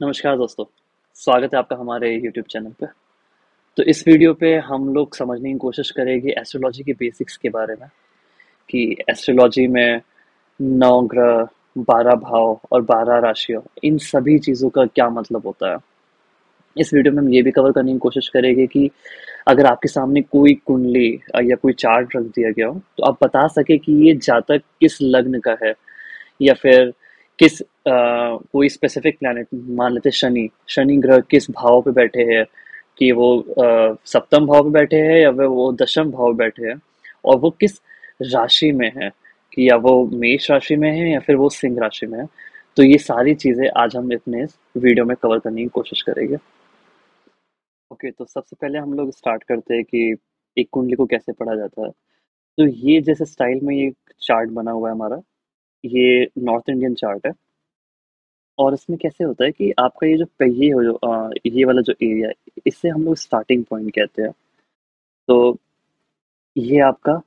नमस्कार दोस्तों, स्वागत है आपका हमारे यूट्यूब चैनल पे। तो इस वीडियो पे हम लोग समझने की कोशिश करेंगे एस्ट्रोलॉजी के बेसिक्स के बारे में कि एस्ट्रोलॉजी में 9 ग्रह, 12 भाव और 12 राशियाँ इन सभी चीज़ों का क्या मतलब होता है। इस वीडियो में हम ये भी कवर करने की कोशिश करेंगे कि अगर आपके सामने कोई कुंडली या कोई चार्ट रख दिया गया हो, तो आप बता सके कि ये जातक किस लग्न का है या फिर किस कोई स्पेसिफिक प्लैनेट मान लेते शनि शनि ग्रह किस भाव पे बैठे हैं कि वो सप्तम भाव पे बैठे हैं या फिर वो दशम भाव पे बैठे हैं और वो किस राशि में है कि या वो मेष राशि में है या फिर वो सिंह राशि में है। तो ये सारी चीजें आज हम अपने इस वीडियो में कवर करने की कोशिश करेंगे। ओके, तो सबसे पहले हम लोग स्टार्ट करते हैं कि एक कुंडली को कैसे पढ़ा जाता है। तो ये जैसे स्टाइल में ये चार्ट बना हुआ है हमारा, ये नॉर्थ इंडियन चार्ट है। और इसमें कैसे होता है कि आपका ये जो पहिए हो जो ये वाला जो एरिया है, इसे हम लोग स्टार्टिंग पॉइंट कहते हैं। तो ये आपका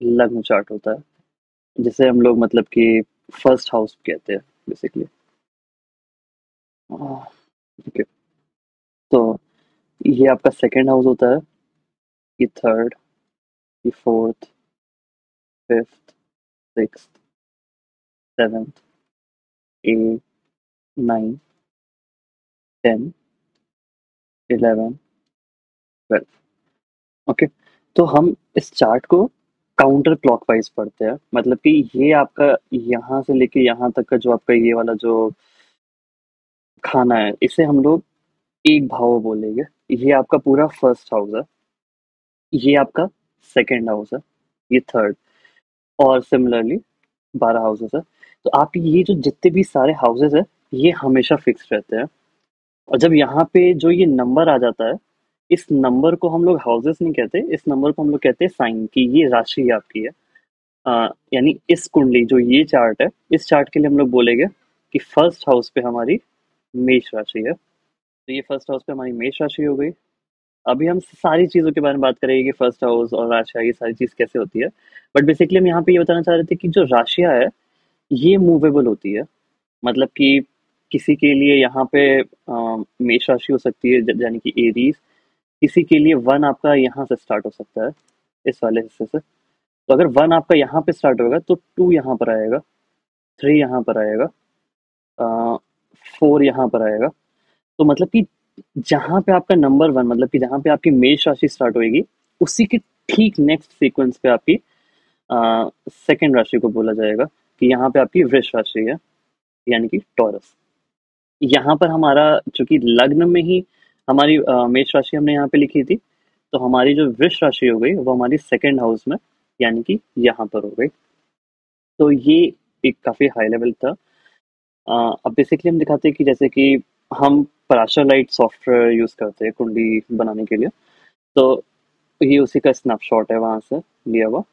लग्न चार्ट होता है, जिसे हम लोग मतलब कि फर्स्ट हाउस कहते हैं बेसिकली। ठीक है, तो ये आपका सेकंड हाउस होता है, ये थर्ड, ये fourth, fifth, sixth, seventh, eight, nine, 10, 11, 12। Okay, तो हम इस चार्ट को काउंटर क्लॉकवाइज पढ़ते हैं, मतलब कि ये आपका यहाँ से लेके यहाँ तक का जो आपका ये वाला जो खाना है, इसे हम लोग एक भाव बोलेंगे। ये आपका पूरा फर्स्ट हाउस है, ये आपका सेकंड हाउस है, ये थर्ड, और सिमिलरली 12 हाउसेस है। तो आप ये जो जितने भी सारे हाउसेस है, ये हमेशा फिक्स रहते हैं। और जब यहाँ पे जो ये नंबर आ जाता है, इस नंबर को हम लोग हाउसेस नहीं कहते, इस नंबर को हम लोग कहते हैं साइन, कि ये राशि आपकी है। यानी इस कुंडली जो ये चार्ट है, इस चार्ट के लिए हम लोग बोलेंगे कि फर्स्ट हाउस पे हमारी मेष राशि है। तो ये फर्स्ट हाउस पे हमारी मेष राशि हो गई। अभी हम सारी चीज़ों के बारे में बात करेंगे कि फर्स्ट हाउस और राशियाँ ये सारी चीज़ कैसे होती है। बट बेसिकली हम यहाँ पे ये बताना चाह रहे थे कि जो राशियाँ है, ये मूवेबल होती है। मतलब कि किसी के लिए यहाँ पे मेष राशि हो सकती है, यानी कि एरीज। किसी के लिए वन आपका यहाँ से स्टार्ट हो सकता है, इस वाले हिस्से से। तो अगर वन आपका यहाँ पे स्टार्ट होगा तो टू यहाँ पर आएगा, थ्री यहाँ पर आएगा, फोर यहाँ पर आएगा। तो मतलब कि जहाँ पे आपका नंबर वन, मतलब कि जहाँ पे आपकी मेष राशि स्टार्ट होएगी, उसी के ठीक नेक्स्ट सीक्वेंस पे आपकी सेकंड राशि को बोला जाएगा कि यहाँ पे आपकी वृष राशि है, यानी कि टॉरस। यहाँ पर हमारा चूंकि लग्न में ही हमारी मेष राशि हमने यहाँ पे लिखी थी, तो हमारी जो वृष राशि हो गई वो हमारी सेकंड हाउस में, यानी कि यहाँ पर हो गई। तो ये एक काफी हाई लेवल था। अब बेसिकली हम दिखाते हैं कि जैसे कि हम पराशर लाइट सॉफ्टवेयर यूज करते हैं कुंडली बनाने के लिए। तो ये उसी का स्नैपशॉट है वहां से लिया हुआ।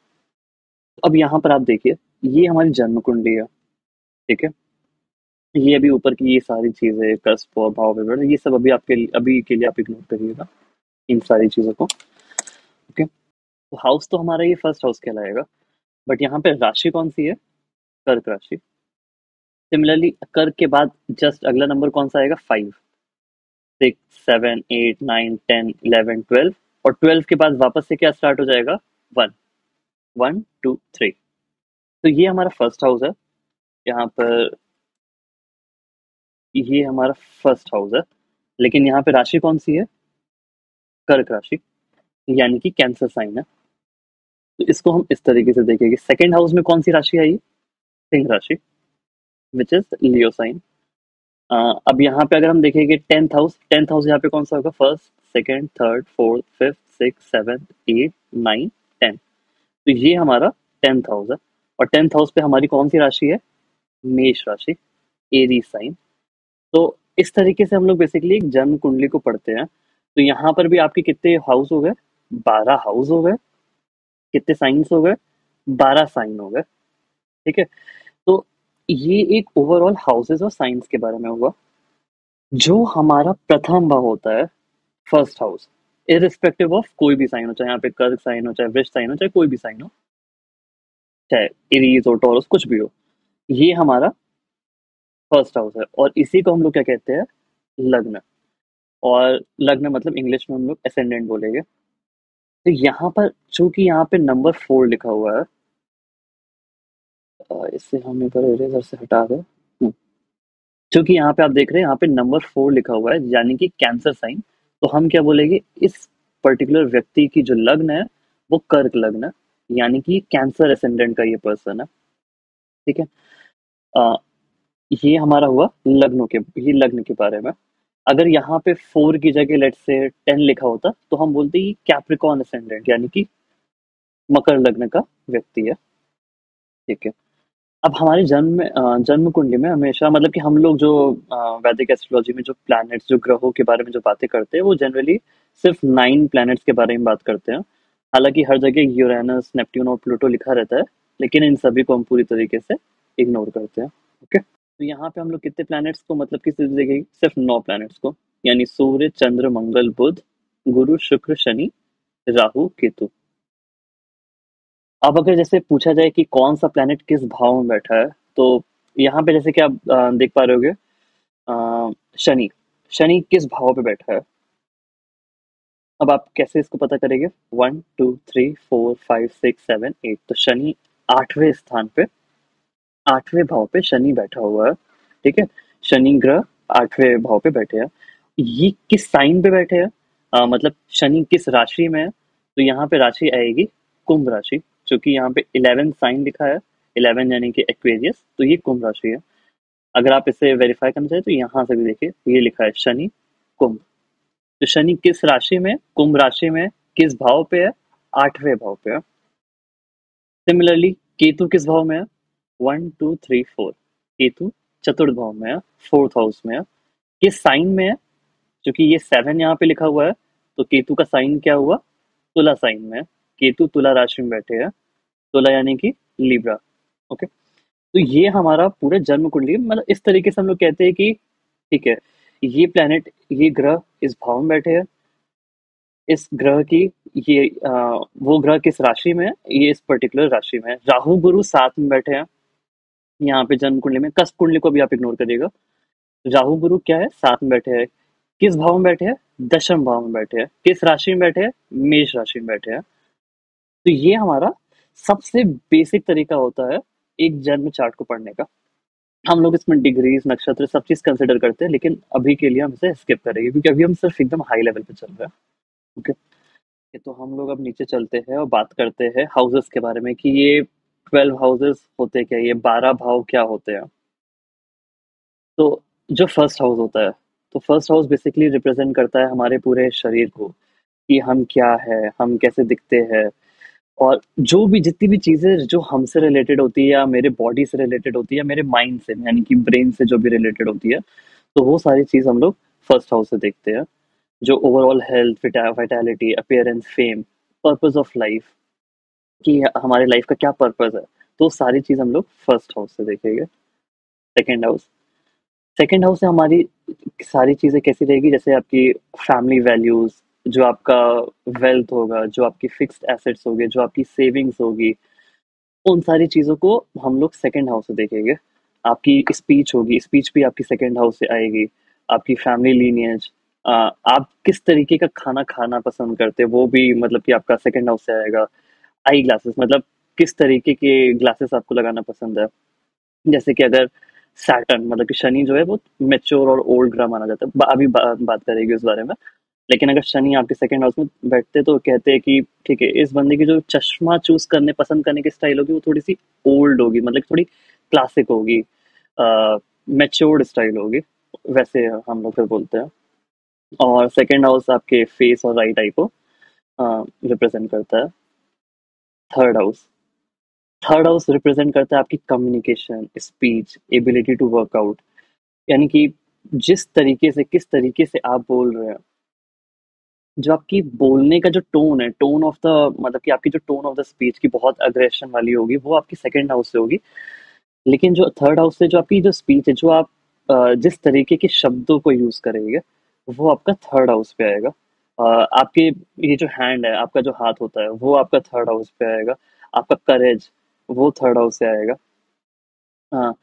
अब यहाँ पर आप देखिए, ये हमारी जन्म कुंडली है। ठीक है, ये अभी ऊपर की ये सारी चीजें कस्प और भाव विवरण, ये सब अभी के लिए आप इग्नोर करिएगा इन सारी चीजों को। ओके, तो हाउस तो हमारा ये फर्स्ट हाउस कहलाएगा। बट यहाँ पे राशि कौन सी है? कर्क राशि। सिमिलरली कर्क के बाद जस्ट अगला नंबर कौन सा आएगा? 5, 6, 7, 8, 9, 10, 11, 12। और 12 के बाद वापस से क्या स्टार्ट हो जाएगा? 1, 1, 2, 3। तो ये हमारा फर्स्ट हाउस है। यहाँ पर ये हमारा फर्स्ट हाउस है, लेकिन यहाँ पे राशि कौन सी है? कर्क राशि, यानी कि कैंसर साइन है। तो इसको हम इस तरीके से देखेंगे। सेकंड हाउस में कौन सी राशि आई? सिंह राशि, विच इज लियो साइन। अब यहाँ पे अगर हम देखेंगे टेंथ हाउस यहाँ पे कौन सा होगा? First, second, third, fourth, fifth, six, seven, eight, nine, 10। तो ये हमारा टेंथ हाउस है। और टेंथ हाउस पे हमारी कौन सी राशि है? मेष राशि, एरी साइन। तो इस तरीके से हम लोग बेसिकली एक जन्म कुंडली को पढ़ते हैं। तो यहाँ पर भी आपके कितने हाउस हो गए? 12 हाउस हो गए। कितने साइंस हो गए? 12 साइन हो गए। ठीक है, तो ये एक ओवरऑल हाउसेस और साइंस के बारे में हुआ। जो हमारा प्रथम भाव होता है, फर्स्ट हाउस, इरिस्पेक्टिव ऑफ कोई भी साइन हो, चाहे यहाँ पे कर्क साइन हो, चाहे वृष साइन हो, चाहे कोई भी साइन हो, चाहे एरीज हो, टॉरस, कुछ भी हो, ये हमारा फर्स्ट हाउस है। और इसी को हम लोग क्या कहते हैं? लग्न। और लग्न मतलब इंग्लिश में हम लोग असेंडेंट बोलेंगे। तो यहाँ पर चूंकि यहाँ पे नंबर 4 लिखा हुआ है, इससे हम एक बार इरेजर से हटा दें। चूंकि यहाँ पे आप देख रहे हैं, यहाँ पे नंबर 4 लिखा हुआ है, यानी कि कैंसर साइन। तो हम क्या बोलेंगे, इस पर्टिकुलर व्यक्ति की जो लग्न है वो कर्क लग्न है, यानी कि कैंसर असेंडेंट का ये पर्सन है। ठीक है। अ, ये हमारा हुआ लग्नों के, ये लग्न के बारे में। अगर यहाँ पे 4 की जगह लेट से 10 लिखा होता तो हम बोलते ही कैप्रिकॉन असेंडेंट, यानी कि मकर लग्न का व्यक्ति है। ठीक है। अब हमारी जन्म कुंडली में हमेशा, मतलब कि हम लोग जो वैदिक एस्ट्रोलॉजी में जो प्लैनेट्स, जो ग्रहों के बारे में जो बातें करते हैं, वो जनरली सिर्फ 9 प्लैनेट्स के बारे में बात करते हैं। हालांकि हर जगह यूरेनस, नेपट्टून और प्लूटो लिखा रहता है, लेकिन इन सभी को हम पूरी तरीके से इग्नोर करते हैं। ओके। तो यहाँ पे हम लोग कितने प्लैनेट्स को, मतलब किस जगह, सिर्फ 9 प्लैनेट्स को, यानी सूर्य, चंद्र, मंगल, बुध, गुरु, शुक्र, शनि, राहु, केतु। अब अगर जैसे पूछा जाए कि कौन सा प्लैनेट किस भाव में बैठा है, तो यहाँ पे जैसे कि आप देख पा रहे होगे, शनि। शनि किस भाव पे बैठा है? अब आप कैसे इसको पता करेंगे? 1 2 3 4 5 6 7 8, तो शनि 8वें स्थान पे, 8वें भाव पे शनि बैठा हुआ है। ठीक है। शनि ग्रह 8वें भाव पे बैठे हैं। ये किस साइन पे बैठे हैं, मतलब शनि किस राशि में है? तो यहाँ पे राशि आएगी कुंभ राशि, क्योंकि यहाँ पे 11 साइन लिखा है, 11 यानी कि एक्वेरियस, तो ये कुंभ राशि है। अगर आप इसे वेरीफाई करना चाहें तो यहाँ से भी देखिए, ये लिखा है शनि कुंभ। तो शनि किस राशि में, कुंभ राशि में, किस भाव पे है? 8वें भाव पे है। सिमिलरली केतु किस भाव में है? 1 2 3 4, केतु चतुर्थ भाव में है, फोर्थ हाउस में है। किस साइन में है? क्योंकि ये 7 यहाँ पे लिखा हुआ है, तो केतु का साइन क्या हुआ? तुला साइन में है। केतु तुला राशि में बैठे हैं। तुला यानी कि लिब्रा। ओके। तो ये हमारा पूरे जन्म कुंडली, मतलब इस तरीके से हम लोग कहते हैं कि ठीक है, ये प्लेनेट, ये ग्रह इस भाव में बैठे हैं, इस ग्रह की, ये वो ग्रह किस राशि में है, ये इस पर्टिकुलर राशि में है। राहु गुरु साथ में बैठे हैं यहाँ पे जन्म कुंडली में। कस्प कुंडली को भी आप इग्नोर करिएगा। राहु गुरु क्या है, साथ में बैठे हैं। किस भाव में बैठे हैं? दशम भाव में बैठे हैं। किस राशि में बैठे हैं? मेष राशि में बैठे हैं। तो ये हमारा सबसे बेसिक तरीका होता है एक जन्म चार्ट को पढ़ने का। हम लोग इसमें डिग्रीज, नक्षत्र, सब चीज कंसिडर करते हैं, लेकिन अभी के लिए हम इसे स्किप करेंगे, क्योंकि अभी हम सिर्फ एकदम हाई लेवल पे चल रहे हैं। ओके। तो हम लोग अब नीचे चलते हैं और बात करते हैं हाउसेस के बारे में, कि ये 12 हाउसेस होते क्या, ये 12 भाव क्या होते हैं। तो जो फर्स्ट हाउस होता है, तो फर्स्ट हाउस बेसिकली रिप्रेजेंट करता है हमारे पूरे शरीर को, कि हम क्या है, हम कैसे दिखते हैं, और जो भी जितनी भी चीजें जो हमसे रिलेटेड होती है, या मेरे बॉडी से रिलेटेड होती है, या मेरे माइंड से, यानी कि ब्रेन से जो भी रिलेटेड होती है, तो वो सारी चीज हम लोग फर्स्ट हाउस से देखते हैं। जो overall health, vitality, appearance, fame, purpose of life, कि हमारे लाइफ का क्या पर्पस है, तो सारी चीज हम लोग फर्स्ट हाउस से देखेंगे। सेकेंड हाउस, सेकेंड हाउस से हमारी सारी चीजें कैसी रहेगी, जैसे आपकी फैमिली वैल्यूज, जो आपका वेल्थ होगा, जो आपकी फिक्स्ड एसेट्स होगी, जो आपकी सेविंग्स होगी, उन सारी चीज़ों को हम लोग सेकंड हाउस से देखेंगे। आपकी स्पीच होगी, स्पीच भी आपकी सेकंड हाउस से आएगी। आपकी फैमिली लीनिएज, आप किस तरीके का खाना खाना पसंद करते हैं, वो भी मतलब कि आपका सेकंड हाउस से आएगा। आई ग्लासेस, मतलब किस तरीके के ग्लासेस आपको लगाना पसंद है। जैसे कि अगर सैटर्न, मतलब कि शनि जो है वो मेच्योर और ओल्ड ग्रह माना जाता है, अभी बात करेंगे उस बारे में। लेकिन अगर शनि आपके सेकंड हाउस में बैठते तो कहते हैं कि ठीक है, इस बंदे की जो चश्मा चूज करने, पसंद करने की स्टाइल होगी, वो थोड़ी सी ओल्ड होगी, मतलब थोड़ी क्लासिक होगी, मैच्योर्ड स्टाइल होगी, वैसे हम लोग फिर बोलते हैं। और सेकंड हाउस आपके फेस और राइट आई को रिप्रेजेंट करता है। Third house, third house represent करता है आपकी communication, speech, ability to work out, यानी कि जिस तरीके से, किस तरीके से आप बोल रहे हैं, जो आपकी बोलने का जो टोन है, टोन ऑफ द, मतलब कि आपकी जो टोन ऑफ द स्पीच की बहुत अग्रेशन वाली होगी, वो आपकी सेकंड हाउस से होगी। लेकिन जो थर्ड हाउस से जो आपकी जो स्पीच है, जो आप जिस तरीके के शब्दों को यूज करेंगे, वो आपका थर्ड हाउस पे आएगा। आपके ये जो हैंड है, आपका जो हाथ होता है, वो आपका थर्ड हाउस पे आएगा। आपका करेज, वो थर्ड हाउस से आएगा। हाँ।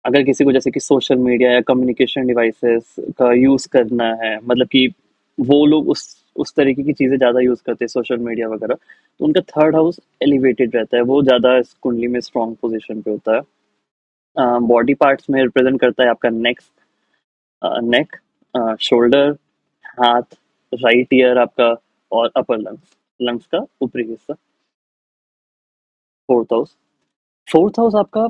अगर किसी को जैसे कि सोशल मीडिया या कम्युनिकेशन डिवाइसेस का यूज़ करना है, मतलब कि वो लोग उस तरीके की चीज़ें ज़्यादा यूज़ करते हैं, सोशल मीडिया वगैरह, तो उनका थर्ड हाउस एलिवेटेड रहता है, वो ज़्यादा इस कुंडली में स्ट्रॉन्ग पोजीशन पे होता है। बॉडी पार्ट्स में रिप्रेजेंट करता है आपका नेक, शोल्डर, हाथ, राइट ईयर आपका, और अपर लंग्स, लंग्स का ऊपरी हिस्सा। फोर्थ हाउस, फोर्थ हाउस आपका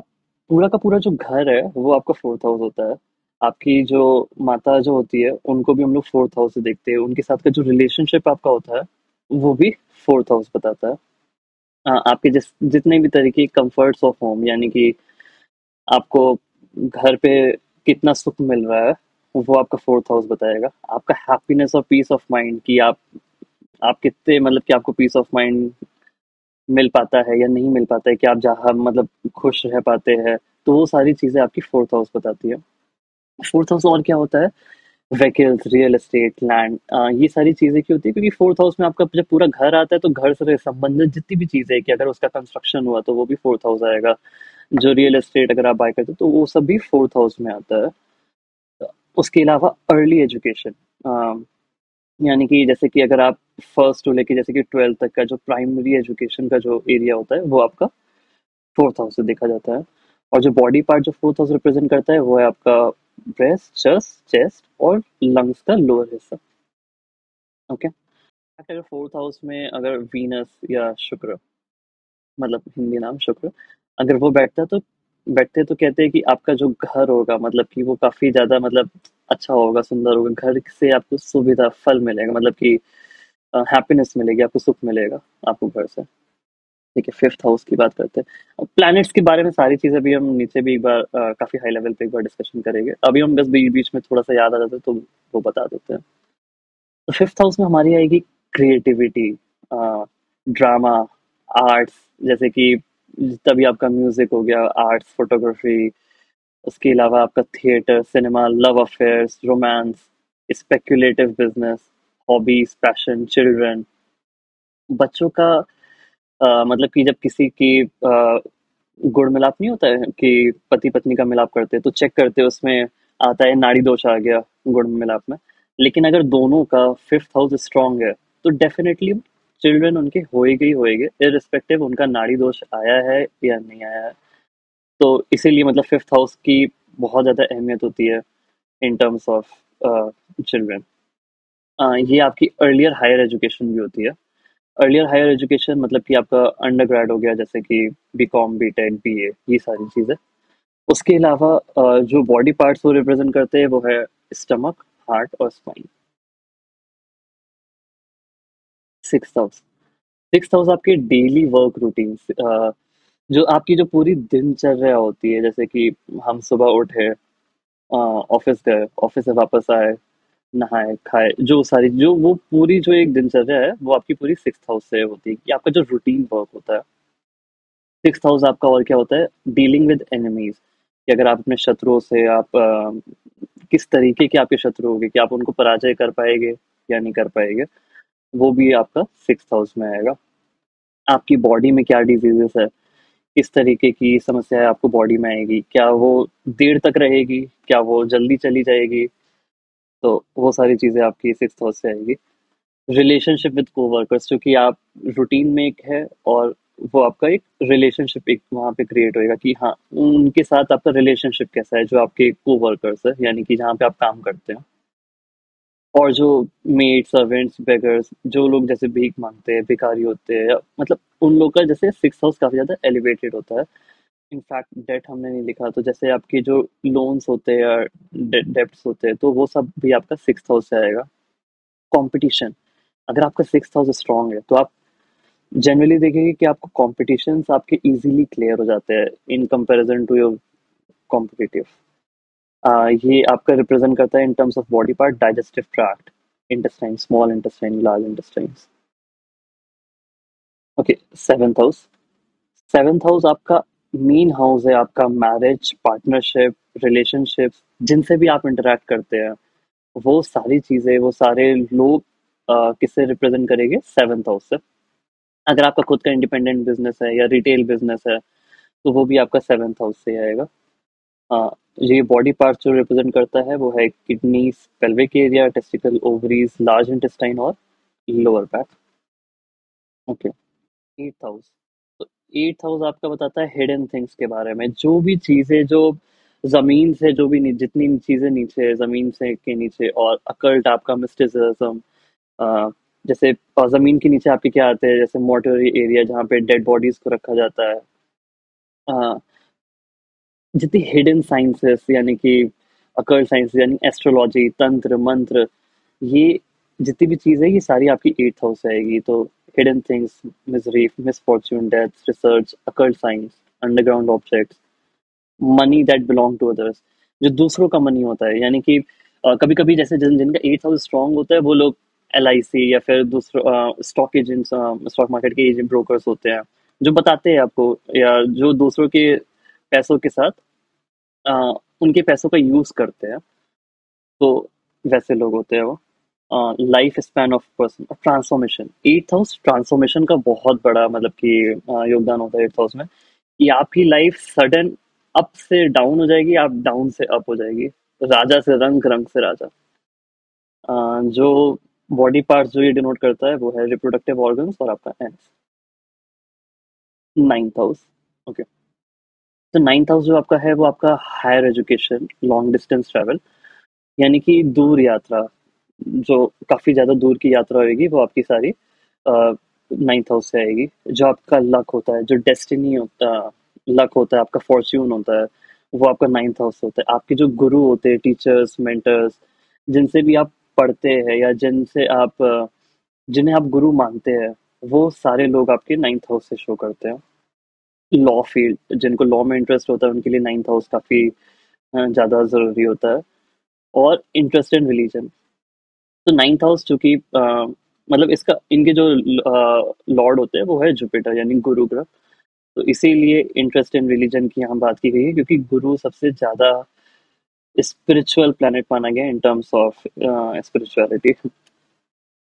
पूरा का पूरा जो घर है वो आपका फोर्थ हाउस होता है। आपकी जो माता जो होती है उनको भी हम लोग फोर्थ हाउस से देखते हैं, उनके साथ का जो रिलेशनशिप आपका होता है वो भी फोर्थ हाउस बताता है। आपके जितने भी तरीके कंफर्ट्स ऑफ होम, यानी कि आपको घर पे कितना सुख मिल रहा है, वो आपका फोर्थ हाउस बताएगा। आपका हैप्पीनेस और पीस ऑफ माइंड, कि आप कितने, मतलब कि आपको पीस ऑफ माइंड मिल पाता है या नहीं मिल पाता है, कि आप जहाँ मतलब खुश रह पाते हैं, तो वो सारी चीजें आपकी फोर्थ हाउस बताती है। फोर्थ हाउस और क्या होता है, व्हीकल्स, रियल एस्टेट, लैंड, ये सारी चीजें क्यों होती है, क्योंकि फोर्थ हाउस में आपका जब पूरा घर आता है तो घर से संबंधित जितनी भी चीजें है, कि अगर उसका कंस्ट्रक्शन हुआ तो वो भी फोर्थ हाउस आएगा। जो रियल एस्टेट अगर आप बाय करते हो तो वो सब भी फोर्थ हाउस में आता है। उसके अलावा अर्ली एजुकेशन, यानी कि जैसे कि अगर आप फर्स्ट टू लेके जैसे कि ट्वेल्थ तक का जो प्राइमरी एजुकेशन का जो एरिया होता है वो आपका फोर्थ हाउस से देखा जाता है। और जो बॉडी पार्ट जो फोर्थ हाउस रिप्रेजेंट करता है वो है आपका ब्रेस्ट, चेस्ट और लंग्स का लोअर हिस्सा। ओके। अगर फोर्थ हाउस में अगर वीनस या शुक्र, मतलब हिंदी नाम शुक्र, अगर वो बैठते तो कहते हैं कि आपका जो घर होगा, मतलब कि वो काफी ज्यादा, मतलब अच्छा होगा, सुंदर होगा, घर से आपको सुविधा फल मिलेगा, मतलब कि हैप्पीनेस मिलेगी, आपको सुख मिलेगा आपको घर से। ठीक है, फिफ्थ हाउस की बात करते हैं। प्लैनेट्स के बारे में सारी चीजें भी हम नीचे भी एक बार काफी हाई लेवल पे एक बार डिस्कशन करेंगे, अभी हम बस बीच बीच में थोड़ा सा याद आ जाता है तो वो बता देते हैं। तो फिफ्थ हाउस में हमारी आएगी क्रिएटिविटी, ड्रामा, आर्ट्स, जैसे कि तभी आपका म्यूजिक हो गया, आर्ट्स, फोटोग्राफी, उसके अलावा आपका theatre, cinema, love affairs, romance, speculative business, hobbies, passion, children, बच्चों का, मतलब कि जब किसी की गुड़ मिलाप नहीं होता है कि पति पत्नी का मिलाप करते हैं तो चेक करते हैं, उसमें आता है नाड़ी दोष आ गया गुड़ मिलाप में। लेकिन अगर दोनों का फिफ्थ हाउस स्ट्रांग है तो डेफिनेटली चिल्ड्रन उनके होएगे ही होएगे, इररिस्पेक्टिव उनका नाड़ी दोष आया है या नहीं आया है। तो इसीलिए मतलब फिफ्थ हाउस की बहुत ज़्यादा अहमियत होती है इन टर्म्स ऑफ चिल्ड्रन। ये आपकी अर्लियर हायर एजुकेशन भी होती है। अर्लियर हायर एजुकेशन मतलब कि आपका अंडर ग्रेड हो गया, जैसे कि बी.कॉम, बी.टेक, बी.ए, ये सारी चीज़ें। उसके अलावा जो बॉडी पार्ट्स वो रिप्रेजेंट करते हैं वो है स्टमक, हार्ट और spine. Six house, six house आपके डेली वर्क रूटीन, जो आपकी जो पूरी दिनचर्या होती है, जैसे कि हम सुबह उठे, ऑफिस गए, ऑफिस से वापस आए, नहाए खाए, जो सारी जो वो पूरी जो एक दिनचर्या है वो आपकी पूरी सिक्स हाउस से होती है, कि आपका जो रूटीन वर्क होता है। सिक्स हाउस आपका और क्या होता है, डीलिंग विद एनिमीज, कि अगर आप अपने शत्रुओं से आप किस तरीके के आपके शत्रु होंगे, कि आप उनको पराजय कर पाएंगे या नहीं कर पाएंगे, वो भी आपका सिक्स हाउस में आएगा। आपकी बॉडी में क्या डिजीजेस है, किस तरीके की समस्या है आपको बॉडी में आएगी, क्या वो देर तक रहेगी, क्या वो जल्दी चली जाएगी, तो वो सारी चीजें आपकी सिक्स हाउस से आएगी। रिलेशनशिप विद कोवर्कर्स, जो कि आप रूटीन में एक है, और वो आपका एक रिलेशनशिप एक वहाँ पे क्रिएट होएगा, कि हाँ उनके साथ आपका रिलेशनशिप कैसा है, जो आपके कोवर्कर्स है, यानी कि जहाँ पे आप काम करते हैं। और जो मेड, सर्वेंट्स, बेगर्स, जो लोग जैसे भीख मांगते हैं, भिखारी होते हैं, मतलब उन लोग का जैसे सिक्स हाउस काफी ज्यादा एलिवेटेड होता है। इनफैक्ट डेट हमने नहीं लिखा, तो जैसे आपके जो लोन्स होते हैं या डेब्ट्स होते हैं, तो वो सब भी आपका सिक्स हाउस से आएगा। कंपटीशन, अगर आपका सिक्स हाउस स्ट्रांग है तो आप जनरली देखेंगे कि आपको कॉम्पिटिशन्स आपके इजीली क्लियर हो जाते हैं in comparison to your competitive. ये आपका रिप्रेजेंट करता है in terms of body part, digestive tract, intestine, small intestine, large intestines. Okay, seventh house, seventh house आपका मेन हाउस है, आपका मैरिज, पार्टनरशिप, रिलेशनशिप्स, जिनसे भी आप इंटरेक्ट करते हैं, वो सारी चीजें, वो सारे लोग किससे रिप्रेजेंट करेंगे, सेवेंथ हाउस से। अगर आपका खुद का इंडिपेंडेंट बिजनेस है या रिटेल बिजनेस है तो वो भी आपका सेवेंथ हाउस से आएगा। ये बॉडी पार्ट जो रिप्रेजेंट करता है वो है kidneys, pelvic area, testicle, ovaries, large intestine और lower back. Okay. Eight house. तो एट हाउस आपका बताता है हिडन थिंग्स के बारे में, जो भी चीजें जो जमीन से, जो भी जितनी चीजें नीचे है जमीन से के नीचे, और अकल्ट आपका मिस्टिसिज्म, जैसे जमीन के नीचे आपके क्या आते हैं, जैसे मोर्टरी एरिया जहाँ पे डेड बॉडीज को रखा जाता है, अ, जितनी हिडन साइंसेस यानी कि अकल्ट साइंस यानी एस्ट्रोलॉजी, तंत्र, मंत्र, ये जितनी भी चीज़ है ये सारी आपकी एट्थ हाउस से आएगी। तो hidden things, misery, misfortune, death, research, occult science, underground objects, money that belong to others, जो दूसरों का मनी होता है, यानी कि कभी कभी जैसे जिनका एट्थ हाउस स्ट्रांग होता है वो लोग LIC या फिर दूसरों स्टॉक एजेंट्स, स्टॉक मार्केट के एजेंट ब्रोकर्स होते हैं, जो बताते हैं आपको, या जो दूसरों के पैसों के साथ अ, उनके पैसों का यूज करते हैं, तो वैसे लोग होते हैं वो। Life span of person, transformation, eighth house transformation का बहुत बड़ा मतलब कि योगदान होता है एट्थ हाउस में, कि आपकी लाइफ सडन अप से डाउन हो जाएगी, आप डाउन से अप हो जाएगी, राजा से रंग, रंग से राजा। जो बॉडी पार्ट्स जो ये डिनोट करता है वो है रिप्रोडक्टिव ऑर्गन्स और आपका एंड्स। Ninth house. ओके। तो नाइन्थ हाउस जो आपका है वो आपका higher education, long distance travel, यानी कि दूर यात्रा, जो काफी ज्यादा दूर की यात्रा होगी वो आपकी सारी नाइन्थ हाउस से आएगी। जो आपका लक होता है, जो डेस्टिनी होता है, लक होता है, आपका फॉर्च्यून होता है, वो आपका नाइन्थ हाउस होता है। आपके जो गुरु होते हैं, टीचर्स, मेंटर्स, जिनसे भी आप पढ़ते हैं या जिनसे आप जिन्हें आप गुरु मानते हैं, वो सारे लोग आपके नाइन्थ हाउस से शो करते हैं। लॉ फील्ड, जिनको लॉ में इंटरेस्ट होता है उनके लिए नाइन्थ हाउस काफी ज्यादा जरूरी होता है। और इंटरेस्ट इन रिलीजन, तो नाइन्थ हाउस चूंकि मतलब इसका इनके जो लॉर्ड होते हैं वो है जुपिटर यानी गुरु ग्रह, तो इसीलिए इंटरेस्ट इन रिलीजन की यहाँ बात की गई है, क्योंकि गुरु सबसे ज्यादा स्पिरिचुअल प्लैनेट माना गया इन टर्म्स ऑफ स्पिरिचुअलिटी।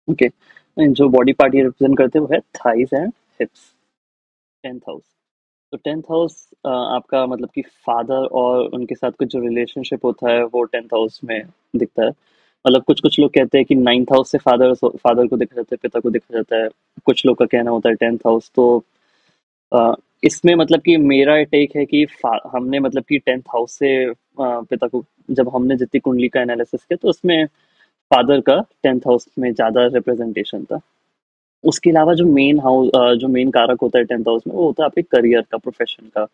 ओके। जो बॉडी पार्ट ये रिप्रेजेंट करते हैं वो है थाइज एंड हिप्स। Tenth house. तो टेंथ हाउस आपका मतलब कि फादर और उनके साथ कुछ जो रिलेशनशिप होता है वो टेंथ हाउस में दिखता है। मतलब कुछ कुछ लोग कहते हैं कि नाइन्थ हाउस से फादर फादर को देखा जाता है, पिता को देखा जाता है। कुछ लोग का कहना होता है टेंथ हाउस। तो अ, इसमें मतलब कि मेरा टेक है कि हमने मतलब कि टेंथ हाउस से पिता को, जब हमने जितनी कुंडली का एनालिसिस किया तो उसमें फादर का टेंथ हाउस में ज्यादा रिप्रेजेंटेशन था। उसके अलावा जो मेन हाउस, जो मेन कारक होता है टेंथ हाउस में, वो होता है आपके करियर का, प्रोफेशन का,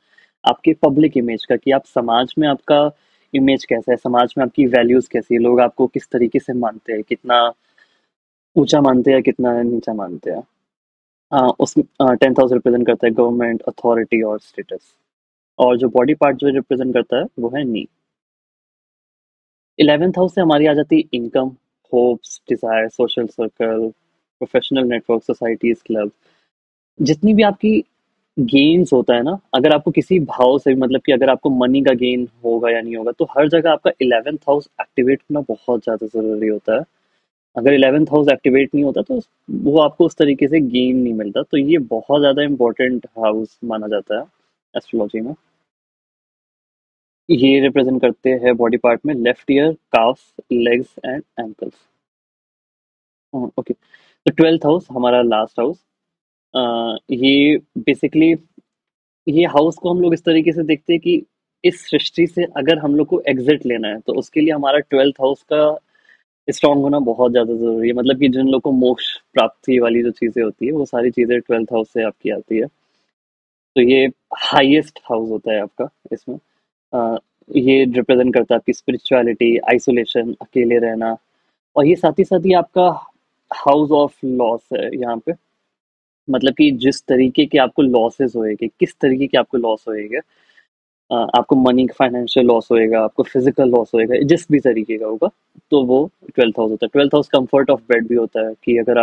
आपके पब्लिक इमेज का, कि आप समाज में आपका इमेज कैसा है, समाज में आपकी वैल्यूज कैसी है, लोग आपको किस तरीके से मानते हैं, कितना ऊंचा मानते हैं, कितना नीचा मानते हैं। उस टेंथ हाउस रिप्रेजेंट करता है गवर्नमेंट, अथॉरिटी और स्टेटस। और जो बॉडी पार्ट जो रिप्रेजेंट करता है वो है नी। इलेवेंथ हाउस से हमारी आ जाती है income, hopes, desire, social circle, professional network, societies, club, जितनी भी आपकी गेन्स होता है ना, अगर आपको किसी भाव से मतलब कि अगर आपको मनी का गेन होगा या नहीं होगा, तो हर जगह आपका इलेवेंथ हाउस एक्टिवेट होना बहुत ज्यादा जरूरी होता है। अगर इलेवेंथ हाउस एक्टिवेट नहीं होता तो वो आपको उस तरीके से गेन नहीं मिलता, तो ये बहुत ज्यादा इंपॉर्टेंट हाउस माना जाता है एस्ट्रोलॉजी में। ये रिप्रेजेंट करते हैं बॉडी पार्ट में left ear, carbs, legs and ankles. Okay. तो ट्वेल्थ हाउस हमारा लास्ट हाउस, ये बेसिकली, ये हाउस को हम लोग इस तरीके से देखते हैं कि इस सृष्टि से अगर हम लोग को एग्जिट लेना है तो उसके लिए हमारा ट्वेल्थ हाउस का स्ट्रांग होना बहुत ज्यादा जरूरी है। मतलब कि जिन लोग को मोक्ष प्राप्ति वाली जो चीजें होती है वो सारी चीजें ट्वेल्थ हाउस से आपकी आती है। तो ये हाईएस्ट हाउस होता है आपका इसमें। अ, ये रिप्रेजेंट करता है आपकी स्पिरिचुअलिटी, आइसोलेशन, अकेले रहना, और ये साथ ही आपका हाउस ऑफ लॉस है यहाँ पे। मतलब कि जिस तरीके के आपको लॉसेस होएंगे, किस तरीके के आपको लॉस होएंगे, आपको मनी फाइनेंशियल लॉस होएगा, आपको फिजिकल लॉस होएगा, जिस भी तरीके का होगा, तो वो ट्वेल्थ हाउस होता है। Twelfth house comfort of bed भी होता है, कि अगर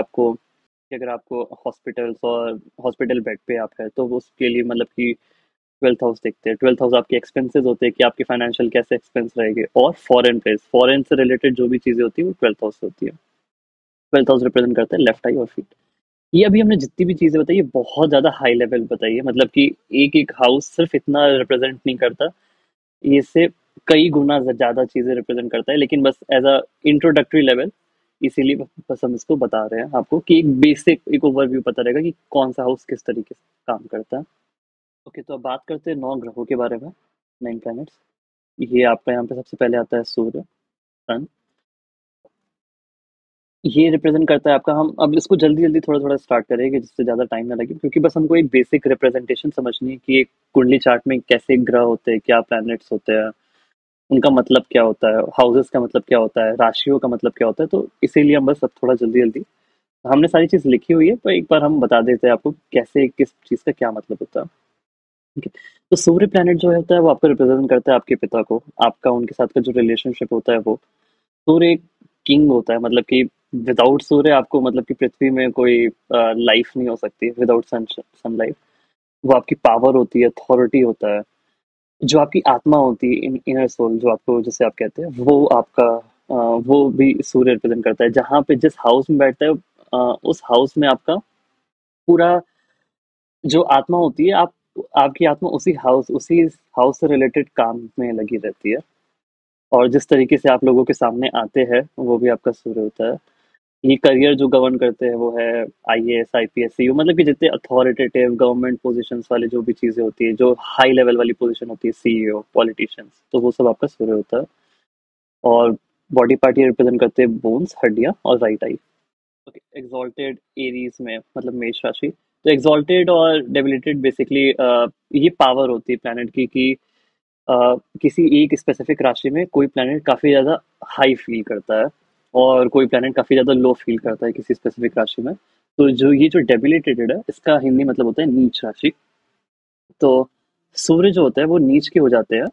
आपको हॉस्पिटल्स और हॉस्पिटल बेड पे आप है तो वो उसके लिए मतलब कि ट्वेल्थ हाउस देखते हैं। ट्वेल्थ हाउस आपके एक्सपेंसेस होते हैं, कि आपके फाइनेंशियल कैसे एक्सपेंस रहेंगे, और फॉरेन प्लेस, फॉरेन से रिलेटेड जो भी चीजें होती है वो ट्वेल्थ हाउस होती है। ट्वेल्थ हाउस रिप्रेजेंट करता है लेफ्ट आई और फीट। ये अभी हमने जितनी भी चीजें बताई ये बहुत ज्यादा हाई लेवल बताई है, मतलब कि एक एक हाउस सिर्फ इतना रिप्रेजेंट नहीं करता, ये से कई गुना ज़्यादा चीज़ें रिप्रेज़ेंट करता है, लेकिन बस एज़ अ इंट्रोडक्टरी लेवल, इसीलिए बस हम इसको बता रहे हैं आपको कि एक बेसिक एक ओवरव्यू पता रहेगा कि कौन-सा हाउस किस तरीके से काम करता है। ओके, तो अब बात करते हैं 9 ग्रहों के बारे में, 9 प्लैनेट्स। ये आपका यहाँ पे सबसे पहले आता है सूर्य, सन। ये रिप्रेजेंट करता है आपका, हम अब इसको जल्दी-जल्दी थोड़ा-थोड़ा स्टार्ट करेंगे जिससे ज़्यादा टाइम ना लगे, क्योंकि बस हमको एक बेसिक रिप्रेजेंटेशन समझनी है कि एक कुंडली चार्ट में कैसे ग्रह होते हैं, क्या प्लैनेट्स होते हैं, उनका मतलब क्या होता है, हाउसेस का मतलब क्या होता है, राशियों का मतलब क्या होता है, तो इसीलिए हम बस अब थोड़ा जल्दी-जल्दी हमने सारी चीज़ लिखी हुई है, पर एक बार हम बता देते हैं आपको कैसे किस चीज़ का क्या मतलब होता है। ठीक है? तो सूर्य प्लैनेट जो होता है वो आपको रिप्रेजेंट करता है आपके पिता को, आपका उनके साथ का जो रिलेशनशिप होता है वो। सूर्य एक किंग होता है, मतलब कि विदाउट सूर्य आपको, मतलब कि पृथ्वी में कोई लाइफ नहीं हो सकती विदाउट सनलाइट। वो आपकी पावर होती है, अथॉरिटी होता है, जो आपकी आत्मा होती है, इनर सोल जो आपको, जिसे आप कहते हैं, वो आपका वो भी सूर्य रिप्रेजेंट करता है। जहाँ पे जिस हाउस में बैठता है, उस हाउस में आपका पूरा जो आत्मा होती है, आप आपकी आत्मा उसी हाउस से रिलेटेड काम में लगी रहती है। और जिस तरीके से आप लोगों के सामने आते हैं वो भी आपका सूर्य होता है। ये करियर जो गवर्न करते हैं वो है आईएएस, आईपीएस, सीयू, मतलब कि जितने अथॉरिटेटिव गवर्नमेंट पोजीशंस वाले जो भी चीजें होती है, जो हाई लेवल वाली पोजीशन होती है, सीईओ, पॉलिटिशियंस, तो वो सब आपका सूर्य होता है। और बॉडी पार्ट ये रिप्रेजेंट करते हैं बोन्स, हड्डियां और राइट आई। ओके, एग्जॉल्टेड एरीज में, मतलब मेष राशि। तो एग्जॉल्टेड और डेबिलिटेड बेसिकली ये पावर होती है प्लैनेट की कि किसी एक स्पेसिफिक राशि में कोई प्लैनेट काफी ज्यादा हाई फील करता है और कोई प्लैनेट काफी ज्यादा लो फील करता है किसी स्पेसिफिक राशि में। तो जो ये जो डेबिलिटेटेड है, इसका हिंदी मतलब होता है नीच राशि। तो सूर्य जो होता है वो नीच के हो जाते हैं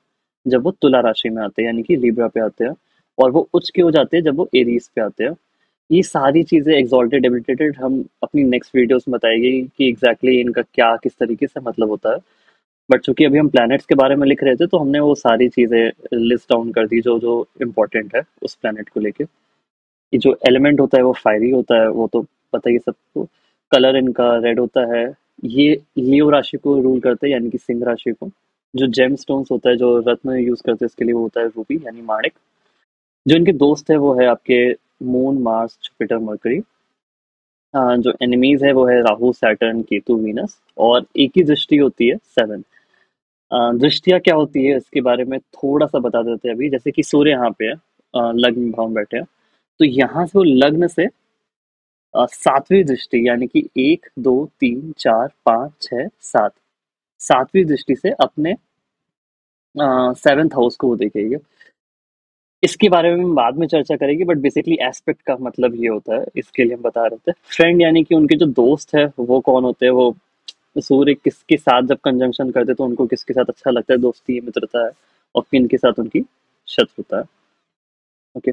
जब वो तुला राशि में आते हैं, यानी कि लिब्रा पे आते हैं। और वो उच्च के हो जाते हैं जब वो एरीज पे आते हैं। ये सारी चीजें एक्सॉल्टेड, डेबिलिटेटेड, हम अपनी नेक्स्ट वीडियोस में बताएंगे कि एग्जैक्टली इनका क्या किस तरीके से मतलब होता है। बट चूंकि अभी हम प्लैनेट्स के बारे में लिख रहे थे, तो हमने वो सारी चीजें लिस्ट डाउन कर दी जो जो इम्पोर्टेंट है उस प्लैनेट को लेके। ये जो एलिमेंट होता है वो फायरी होता है, वो तो पता ही है सबको। कलर इनका रेड होता है। ये लियो राशि को रूल करते हैं, यानी कि सिंह राशि को। जो जेम स्टोन्स होता है, जो रत्न यूज करते हैं इसके लिए, वो होता है रूबी, यानी माणिक। जो इनके दोस्त है वो है आपके मून, मार्स, जुपिटर, मरकरी। जो एनिमीज है वो है राहु, सैटर्न, केतु, वीनस। और एक ही दृष्टि होती है 7। दृष्टियाँ क्या होती है इसके बारे में थोड़ा सा बता देते हैं अभी। जैसे कि सूर्य यहाँ पे है, लग्न भाव में बैठे हैं, तो यहाँ से वो लग्न से सातवीं दृष्टि, यानी कि 1, 2, 3, 4, 5, 6, 7, सातवीं दृष्टि से अपने सेवेंथ हाउस को वो देखेंगे। इसके बारे में हम बाद में चर्चा करेंगे, बट बेसिकली एस्पेक्ट का मतलब ये होता है, इसके लिए हम बता रहे थे। फ्रेंड यानी कि उनके जो दोस्त है वो कौन होते हैं, वो सूर्य किसके साथ जब कंजंक्शन करते हैं तो उनको किसके साथ अच्छा लगता है, दोस्ती मित्रता है, और किन के साथ उनकी शत्रुता है। ओके।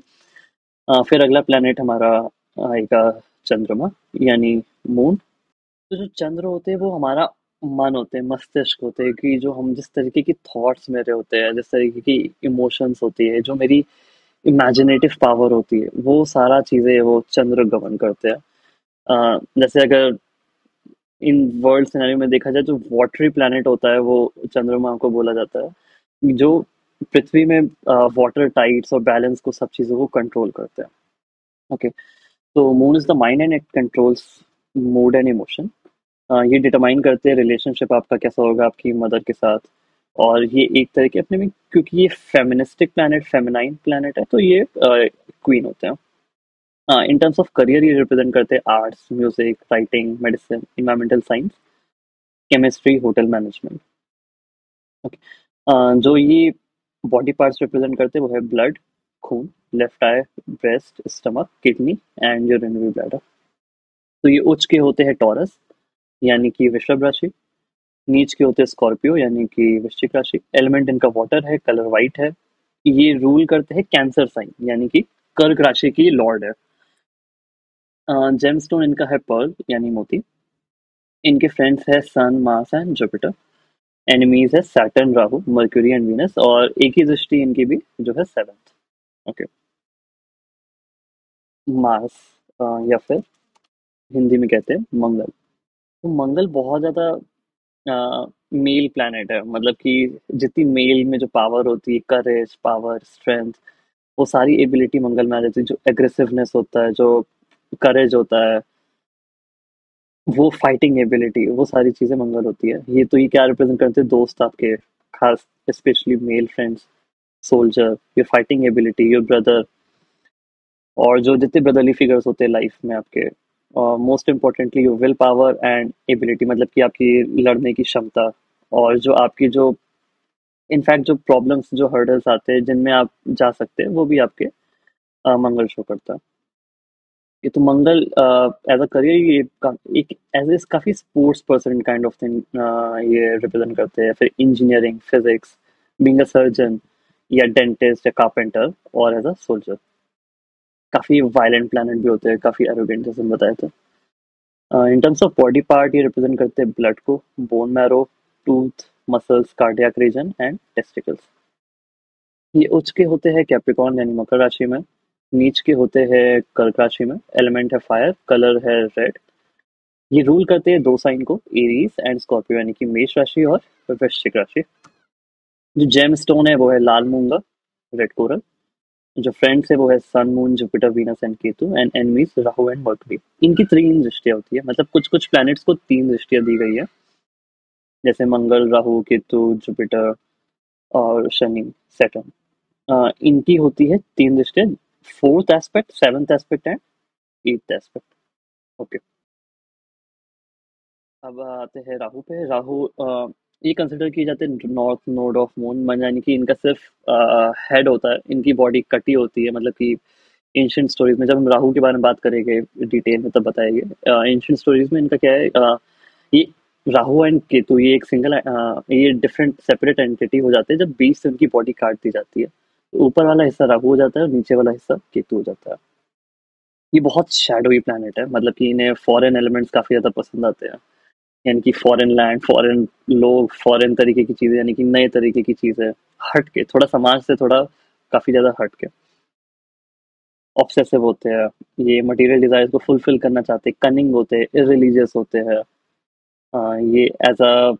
फिर अगला प्लेनेट हमारा आएगा चंद्रमा, यानी मून। तो जो चंद्र होते हैं वो हमारा मन होते हैं, मस्तिष्क होते हैं, कि जो हम जिस तरीके की थॉट्स मेरे होते हैं, जिस तरीके की इमोशंस होती है, जो मेरी इमेजिनेटिव पावर होती है, वो सारा चीजें वो चंद्र गवर्न करते हैं। जैसे अगर इन वर्ल्ड सिनेरियो में देखा जाए, जो वाटरी प्लैनेट होता है वो चंद्रमा को बोला जाता है, जो पृथ्वी में वाटर टाइड्स और बैलेंस को, सब चीजों को कंट्रोल करते हैं। ओके। तो moon is the mind and it controls mood and emotion. ये डिटरमाइन करते हैं रिलेशनशिप आपका कैसा होगा आपकी मदर के साथ। और ये एक तरह के अपने में, क्योंकि ये फेमिनिस्टिक प्लैनेट, फेमिनाइन प्लैनेट है, तो ये क्वीन होते हैं। इन टर्म्स ऑफ करियर ये रिप्रेजेंट करते हैं arts, music, writing, medicine, environmental science, chemistry, hotel management. Okay. जो ये बॉडी पार्ट्स रिप्रेजेंट करते हैं वो है ब्लड, खून, left I, breast, stomach, kidney and urinary bladder. तो ये उच्च के होते हैं टॉरस, यानी कि वृषभ राशि। नीच के होते हैं स्कॉर्पियो, यानी कि वृश्चिक राशि। एलिमेंट इनका वाटर है, कलर वाइट है। ये रूल करते हैं कैंसर साइन, यानी कि कर्क राशि की लॉर्ड है। जेमस्टोन इनका है पर्ल, यानी मोती। इनके फ्रेंड्स है सन, मार्स एंड जुपिटर। एनिमीज है Saturn, Rahu, mercury and Venus. और एक ही दृष्टि इनकी भी जो है 7th। ओके। मार्स, या फिर हिंदी में कहते हैं मंगल। तो मंगल बहुत ज्यादा मेल प्लैनेट है, मतलब कि जितनी मेल में जो पावर होती है, करेज, पावर, स्ट्रेंथ, वो सारी एबिलिटी मंगल में आ जाती है। जो एग्रेसिवनेस होता है, जो करेज होता है, वो फाइटिंग एबिलिटी, वो सारी चीजें मंगल होती है। ये क्या रिप्रेजेंट करते हैं? दोस्त आपके, खास specially male friends, soldier, your fighting ability, your brother, और जो जितने ब्रदरली फिगर्स होते हैं लाइफ में आपके, और most importantly your will power and ability, मतलब कि आपकी लड़ने की क्षमता, और जो आपकी जो इनफैक्ट जो प्रॉब्लम्स, जो हर्डल्स आते हैं जिनमें आप जा सकते हैं, वो भी आपके मंगल शो करता है। ये तो मंगल एज अ करियर, एक एज ए काफी sports person kind of thing ये रिप्रेजेंट करते हैं। फिर engineering, physics, being a surgeon, या डेंटिस्ट, या कारपेंटर, और एज अ सोल्जर। काफी वायलेंट प्लैनेट भी होते हैं, काफी एरोगेंट, जैसे हम बताए थे। In terms of body part, ये रिप्रेजेंट करते हैं ब्लड को, bone marrow, tooth, muscles, cardiac region and testicles. ये उच्च के होते हैं कैप्रिकॉर्न यानी मकर राशि में, नीच के होते हैं कर्क राशि में, एलिमेंट है फायर, कलर है रेड। ये रूल करते हैं दो साइन को, एरीज एंड स्कॉर्पियो, यानी कि मेष राशि और वृश्चिक राशि। जो जेम स्टोन है वो है लाल मूंगा, रेड कोरल। जो फ्रेंड्स है वो है sun, moon, Jupiter, Venus and Ketu, and enemies Rahu and Mercury. इनकी तीन दृष्टियां होती है, मतलब कुछ कुछ प्लैनेट्स को तीन दृष्टियां दी गई है, जैसे मंगल, राहु, केतु, जुपिटर, और शनि, सैटर्न। इनकी होती है तीन दृष्टियां, fourth aspect, seventh aspect and eighth aspect. Okay, अब आते हैं राहु पे। राहु ये कंसिडर किए जाते हैं नॉर्थ नोड ऑफ मून, मन, यानी कि इनका सिर्फ हेड होता है, इनकी बॉडी कटी होती है। मतलब कि एंशियंट स्टोरीज में जब हम राहु के बारे में बात करेंगे डिटेल में तब बताएंगे। एंशियंट स्टोरीज में इनका क्या है, ये राहु एंड केतु, ये एक सिंगल, ये डिफरेंट सेपरेट एंटिटी हो जाते हैं जब बीच से उनकी बॉडी काट दी जाती है। तो ऊपर वाला हिस्सा राहु हो जाता है और नीचे वाला हिस्सा केतु हो जाता है। ये बहुत शैडोई प्लैनेट है, मतलब कि इन्हें फॉरेन एलिमेंट्स काफी ज्यादा पसंद आते हैं, यानी कि फॉरेन लैंड, फॉरेन लोग, फॉरेन तरीके की चीजें, यानी कि नए तरीके की चीजें, हट के, थोड़ा समाज से थोड़ा काफी ज्यादा हट के ऑब्सेसिव होते हैं। ये मटेरियल डिजायर्स को फुलफिल करना चाहते हैं, कनिंग होते हैं, इररिलीजियस होते हैं। ये एज अ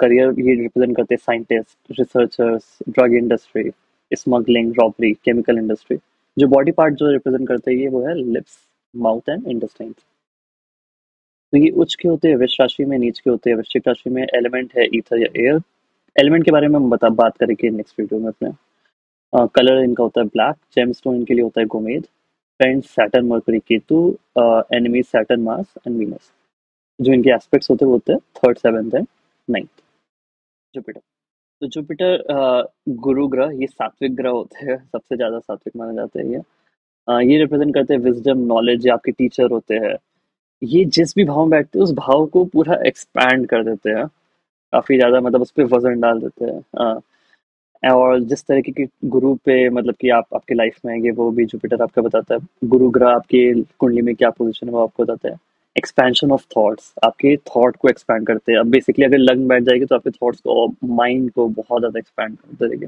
करियर ये रिप्रेजेंट करते हैं scientist, researchers, drug industry, smuggling, robbery, chemical industry. जो बॉडी पार्ट जो रिप्रेजेंट करते हैं ये वो है लिप्स, माउथ एंड इंटेस्टाइन। तो ये उच्च के होते हैं वृष राशि में, नीच के होते हैं वृश्चिक राशि में। एलिमेंट है ईथर या एयर। एलिमेंट के बारे में हम बात करेंगे नेक्स्ट वीडियो में अपने। कलर इनका होता है ब्लैक। जेमस्टोन इनके लिए होता है गोमेद। Friends Saturn, Mercury, Ketu. Enemies Saturn, Mars and Venus. जो इनके एस्पेक्ट्स होते हैं third, seventh and ninth. Jupiter, तो जुपिटर गुरु ग्रह, ये सात्विक ग्रह होते हैं, सबसे ज्यादा सात्विक माने जाते हैं ये। ये रिप्रेजेंट करते हैं विजडम, नॉलेज, या आपके टीचर होते हैं। ये जिस भी भाव में बैठते हैं उस भाव को पूरा एक्सपैंड कर देते हैं, काफी ज्यादा, मतलब उस पर वजन डाल देते हैं। और जिस तरीके के गुरु पे, मतलब कि आप आपके लाइफ में आएंगे, वो भी जुपिटर आपका बताता है। गुरु ग्रह आपकी कुंडली में क्या पोजीशन है वो आपको बताता है। एक्सपेंशन ऑफ थॉट्स, आपके थॉट को एक्सपैंड करते हैं। अब बेसिकली अगर लग बैठ जाएगी तो आपके थॉट्स को, माइंड को बहुत ज्यादा एक्सपैंड कर देंगे।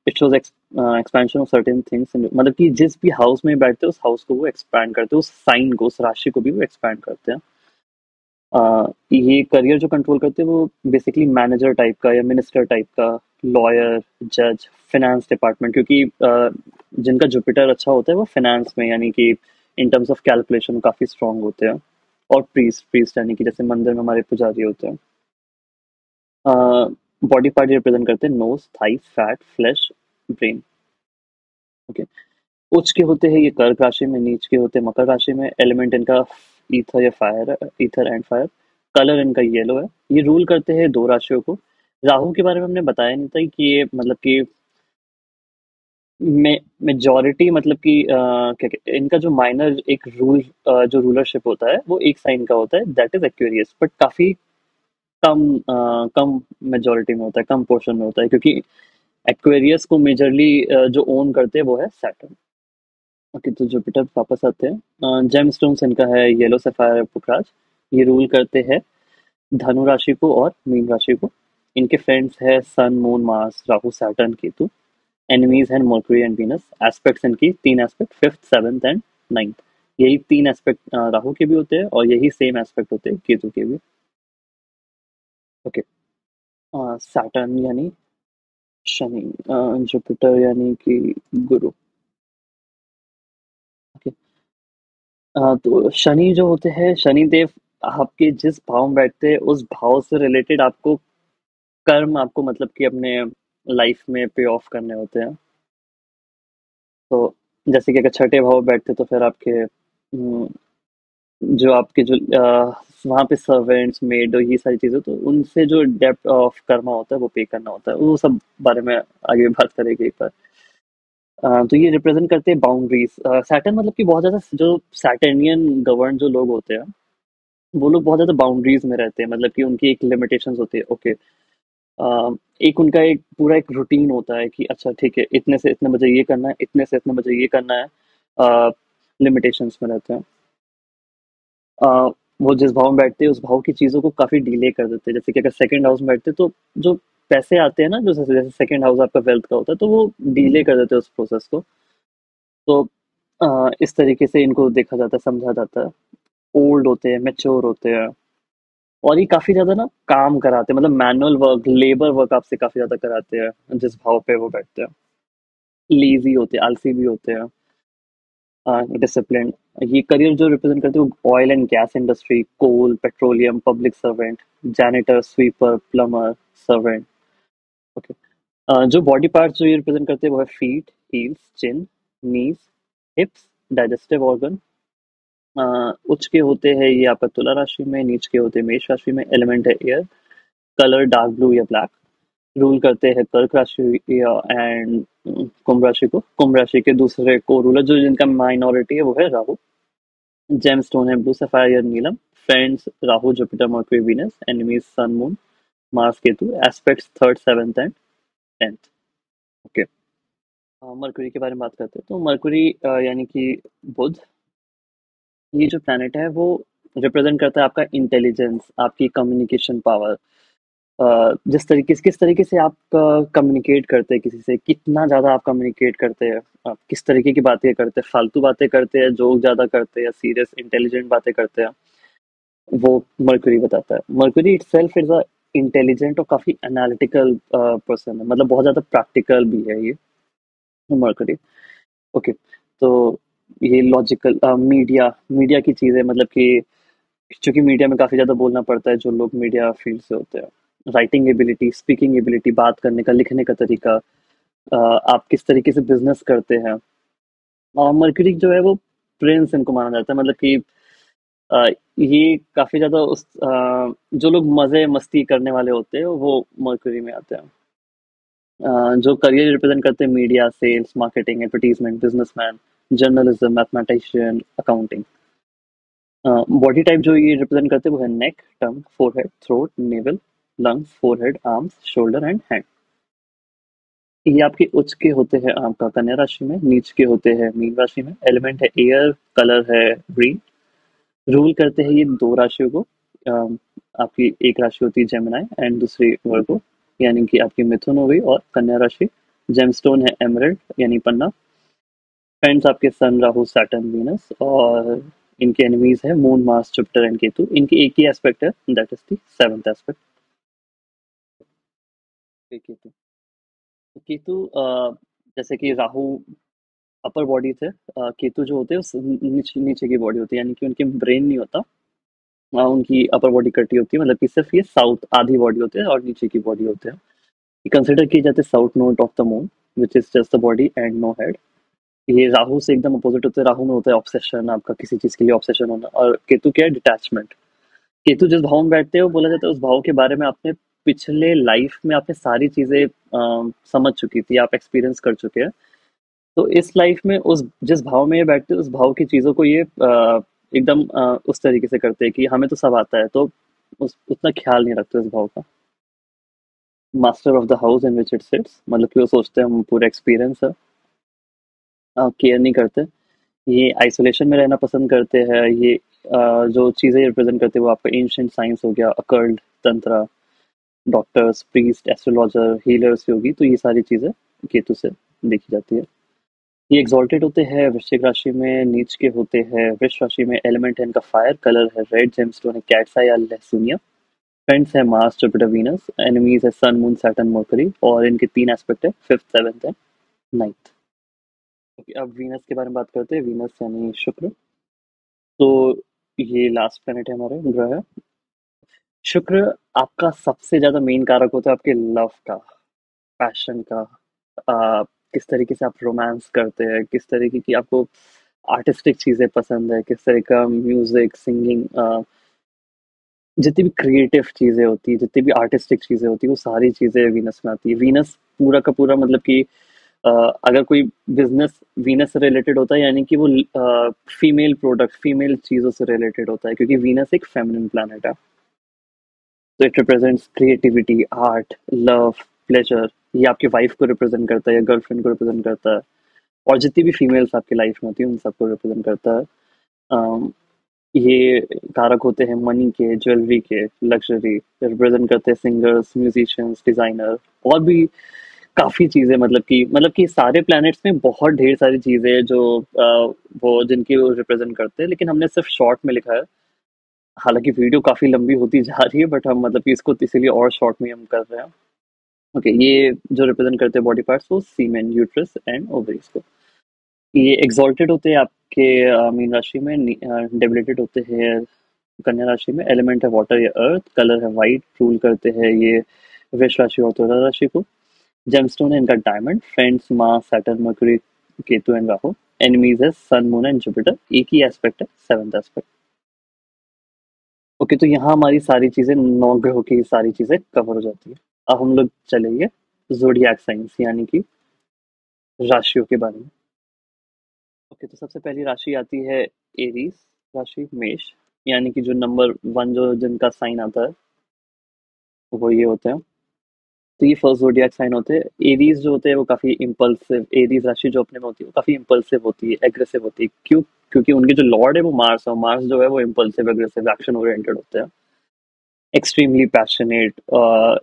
It shows expansion of certain things, मतलब कि जिस भी हाउस में बैठते हैं उस हाउस को वो एक्सपैंड करते हैं, उस साइन को, उस राशि को भी वो एक्सपैंड करते हैं। ये करियर जो कंट्रोल करते हैं वो बेसिकली मैनेजर टाइप का या मिनिस्टर टाइप का, लॉयर, जज, फिनेंस डिपार्टमेंट, क्योंकि जिनका जुपिटर अच्छा होता है वो फिनेंस में, यानी कि इन टर्म्स ऑफ कैलकुलेशन काफी स्ट्रांग होते हैं। और प्रीस्ट, यानी कि जैसे मंदिर में हमारे पुजारी होते हैं। बॉडी पार्ट रिप्रेजेंट करते हैं nose, thigh, fat, flesh, brain. Okay, उच्च के होते हैं ये कर्क राशि में, नीच के होते हैं मकर राशि में। एलिमेंट इनका ईथर या फायर है, ईथर एंड फायर। कलर इनका येलो है। ये रूल करते हैं दो राशियों को। राहु के बारे में हमने बताया नहीं था कि ये, मतलब कि मेजॉरिटी, मतलब कि क्या कहते हैं, इनका जो माइनर एक रूल, जो रूलरशिप होता है वो एक साइन का होता है, दैट इज एक्वेरियस, बट काफी कम मेजोरिटी में होता है, कम पोर्शन में होता है, क्योंकि एक्वेरियस को मेजरली जो ओन करते हैं वो है सैटर्न। ओके, तो जुपिटर वापस आते हैं। जेम स्टोन्स इनका है येलो सफायर, पुखराज। ये रूल करते हैं धनु राशि को और मीन राशि को। इनके फ्रेंड्स है sun, moon, Mars, Rahu, Saturn, Ketu. Enemies हैं मर्क्यूरी एंड वीनस। एस्पेक्ट्स इनकी तीन aspect, fifth, seventh and ninth. यही तीन एस्पेक्ट राहु के भी होते हैं और यही सेम एस्पेक्ट होते हैं केतु के भी। ओके। सैटर्न यानी शनि, जुपिटर यानी कि गुरु। ओके। तो शनि जो होते हैं, शनि देव आपके जिस भाव में बैठते हैं उस भाव से रिलेटेड आपको कर्म, आपको मतलब कि अपने लाइफ में पे ऑफ करने होते हैं। तो जैसे कि अगर छठे भाव में बैठते तो फिर आपके जो आपके जो वहाँ पे सर्वेंट्स मेड और ये सारी चीजें, तो उनसे जो डेप्थ ऑफ कर्मा होता है वो पे करना होता है, वो सब बारे में आगे बात करेंगे एक बार। तो ये रिप्रेजेंट करते हैं बाउंड्रीज। सैटर्न मतलब कि बहुत ज्यादा जो सैटर्नियन गवर्न जो लोग होते हैं, वो लोग बहुत ज्यादा बाउंड्रीज में रहते हैं, मतलब कि उनकी एक लिमिटेशंस होती है। ओके। एक उनका एक पूरा एक रूटीन होता है कि अच्छा ठीक है, इतने से इतने बजे ये करना है, इतने से इतने बजे ये करना है। लिमिटेशंस में रहते हैं। अ, वो जिस भाव में बैठते हैं उस भाव की चीज़ों को काफ़ी डिले कर देते हैं। जैसे कि अगर सेकंड हाउस में बैठते हैं तो जो पैसे आते हैं ना, जो जैसे जैसे सेकंड हाउस आपका वेल्थ का होता है, तो वो डिले कर देते हैं उस प्रोसेस को। तो इस तरीके से इनको देखा जाता है, समझा जाता है। ओल्ड होते हैं, मैच्योर होते हैं, और ये काफ़ी ज़्यादा ना काम कराते हैं, मतलब मैनुअल वर्क, लेबर वर्क आपसे काफ़ी ज़्यादा कराते हैं जिस भाव पे वो बैठते हैं। लेज़ी होते हैं, आलसी भी होते हैं, डिसिप्लिन। ये करियर जो रिप्रेजेंट करते हैं oil and gas industry, coal, petroleum, public servant, janitor, sweeper, plumber, servant. Okay. जो बॉडी पार्ट्स जो ये रिप्रेजेंट करते हैं वो है feet, heels, chin, knees, hips, digestive organ. उच्च के होते हैं ये आपका तुला राशि में, नीच के होते हैं मेष राशि में, एलिमेंट है एयर, कलर डार्क ब्लू या ब्लैक। रूल करते हैं कर्क राशि एंड कुंभ राशि को। कुंभ राशि के दूसरे को रूलर जो जिनका माइनॉरिटी है वो है राहु। जेम स्टोन है ब्लू सफायर नीलम। Friends Rahu Jupiter Mercury Venus. Enemies sun moon Mars Ketu. Aspects third seventh and tenth. Okay. Mercury के बारे में बात करते हैं तो मर्क्यूरी यानी कि बुध, ये जो प्लैनेट है वो रिप्रेजेंट करता है आपका इंटेलिजेंस, आपकी कम्युनिकेशन पावर। जिस तरीके से किस तरीके से आप कम्युनिकेट करते हैं किसी से, कितना ज़्यादा आप कम्युनिकेट करते हैं, आप किस तरीके की बातें करते हैं, फालतू बातें करते हैं, जोक ज़्यादा करते हैं या सीरियस इंटेलिजेंट बातें करते हैं, वो मर्क्यूरी बताता है। Mercury itself is a intelligent और काफ़ी एनालिटिकल पर्सन है, मतलब बहुत ज़्यादा प्रैक्टिकल भी है ये मर्क्यूरी। ओके। तो ये लॉजिकल मीडिया मीडिया की चीज़ें, मतलब कि चूंकि मीडिया में काफ़ी ज़्यादा बोलना पड़ता है जो लोग मीडिया फील्ड से होते हैं। राइटिंग एबिलिटी, स्पीकिंग एबिलिटी, बात करने का, लिखने का तरीका, आप किस तरीके से बिजनेस करते हैं। और मर्क्यूरी जो है वो प्रिंस इनको माना जाता है, मतलब कि अ, ये काफ़ी ज़्यादा जो लोग मज़े मस्ती करने वाले होते हैं वो मर्क्यूरी में आते हैं। जो करियर रिप्रेजेंट करते हैं media, sales, marketing, advertisement, businessman, journalism, mathematician, accounting. Body type जो ये रिप्रेजेंट करते हैं वो है neck, tongue, forehead, throat, navel, lungs, forehead, arms, shoulder and hand. ये आपके उच्च के होते हैं आपका कन्या राशि में, नीच के होते हैं मीन राशि में, एलिमेंट है एयर, कलर है ग्रीन। रूल करते हैं ये दो राशियों को। अम, आपकी एक राशि होती है जेमिनाई एंड दूसरी वर्गो, यानी कि आपकी मिथुन हो गई और कन्या राशि। जेमस्टोन है एमरल्ड यानी पन्ना। फ्रेंड्स आपके सन, राहु, सैटर्न, वीनस, और इनके एनिमीज है moon, Mars, Jupiter and Ketu. इनकी एक ही एस्पेक्ट है, that is the seventh aspect. Ketu. तो केतु जैसे कि राहु अपर बॉडी थे, केतु जो होते हैं नीचे नीचे की बॉडी होती है, यानी कि उनके ब्रेन नहीं होता। उनकी अपर बॉडी कटी होती है, मतलब कि सिर्फ ये साउथ आधी बॉडी होते हैं और नीचे की बॉडी होते हैं। ये कंसिडर किए जाते हैं south node of the moon, which is just the body and no head. ये राहु से एकदम अपोजिट होते हैं। राहु में होता है ऑब्सेशन, आपका किसी चीज के लिए ऑब्सेशन होना, और केतु क्या है, डिटैचमेंट। केतु जिस भाव में बैठते हैं वो बोला जाता है उस भाव के बारे में आपने पिछले लाइफ में आपने सारी चीजें समझ चुकी थी, आप एक्सपीरियंस कर चुके हैं। तो इस लाइफ में उस जिस भाव में ये बैठते हैं उस भाव की चीजों को ये एकदम उस तरीके से करते हैं कि हमें तो सब आता है, तो उतना ख्याल नहीं रखते उस भाव का। Master of the house in which it sits, मतलब कि वो सोचते हैं हम पूरा एक्सपीरियंस है, केयर नहीं करते। ये आइसोलेशन में रहना पसंद करते हैं। ये जो चीज़ें रिप्रेजेंट करते हैं वो आपका एंशिएंट साइंस हो गया, अकल्ट, तंत्र, डॉक्टर्स, प्रीस्ट, एस्ट्रोलॉजर, हीलर्स, योगी, तो ये सारी चीज़ें केतु से देखी जाती है। ये एग्जॉल्टेड होते हैं वृश्चिक राशि में, नीच के होते हैं वृष राशि में, एलिमेंट है इनका फायर, कलर है रेड, जेमस्टोन है कैट्स आई या लहसुनिया, फ्रेंड्स है मार्स जुपिटर वीनस, एनिमीज है सन मून सैटर्न मर्करी, और इनके तीन एस्पेक्ट है, फिफ्थ सेवेंथ है नाइन्थ। ओके, अब वीनस के बारे में बात करते हैं। वीनस यानी शुक्र। तो ये लास्ट प्लेनेट है हमारे ग्रह है। शुक्र आपका सबसे ज्यादा मेन कारक होता है आपके लव का, पैशन का। किस तरीके से आप रोमांस करते हैं, किस तरीके की आपको आर्टिस्टिक चीजें पसंद है, किस तरह का म्यूजिक सिंगिंग, जितनी भी क्रिएटिव चीजें होती है, जितनी भी आर्टिस्टिक चीजें होती है, वो सारी चीजें वीनस में आती है। वीनस पूरा का पूरा मतलब कि अ, अगर कोई बिजनेस वीनस से रिलेटेड होता है, यानी कि वो फीमेल प्रोडक्ट, फीमेल चीजों से रिलेटेड होता है, क्योंकि वीनस एक फेमिनिन प्लैनेट है। तो it represents creativity, art, love, pleasure. ये आपकी वाइफ को रिप्रेजेंट करता है या गर्लफ्रेंड को रिप्रेजेंट करता है, और जितनी भी फीमेल्स आपकी लाइफ में होती है उन सबको रिप्रेजेंट करता है। अम, ये कारक होते हैं मनी के, ज्वेलरी के, लग्जरी, रिप्रेजेंट करते हैं सिंगर्स, म्यूजिशियंस, डिजाइनर, और भी काफी चीजें। मतलब कि सारे प्लैनेट्स में बहुत ढेर सारी चीजें हैं जो वो जिनकी वो रिप्रेजेंट करते हैं, लेकिन हमने सिर्फ शॉर्ट में लिखा है। हालांकि वीडियो काफी लंबी होती जा रही है, बट हम मतलब कि इसको इसीलिए और शॉर्ट में हम कर रहे हैं। ओके, ये जो रिप्रेजेंट करते हैं बॉडी पार्ट्स, वो सीमेन, यूट्रस एंड ओवरीज को। ये एग्जॉल्टेड होते हैं आपके मीन राशि में, डेबिलेटेड होते हैं कन्या राशि में, एलिमेंट है वाटर या अर्थ, कलर है वाइट, रूल करते हैं ये वृष राशि और तुला राशि को। जेमस्टोन है इनका diamond, friends Mars Saturn mercury Ketu and Rahu, enemies है सन मून एंड जुपिटर, एक ही एस्पेक्ट है, सेवंथ एस्पेक्ट। ओके, तो यहाँ हमारी सारी चीजें, नौ ग्रहों की सारी चीजें कवर हो जाती है। अब हम लोग चलेंगे जोडियाक साइंस यानी कि राशियों के बारे में। ओके, तो सबसे पहली राशि आती है एरीज राशि, मेष, यानी कि जो नंबर वन जो जिनका साइन आता है वो ये होते हैं। तो ये फर्स्ट जोडियाक साइन होते हैं। एरीज जो होते हैं वो काफी इम्पल्सिव, एरीज राशि जो अपने में होती है वो काफी इम्पल्सिव होती है, एग्रेसिव होती है। क्यों? क्योंकि उनके जो लॉर्ड है वो मार्स है, और मार्स जो है वो इम्पल्सिव, एग्रेसिव, एक्शन ओरिएंटेड होते हैं, एक्सट्रीमली पैशनेट,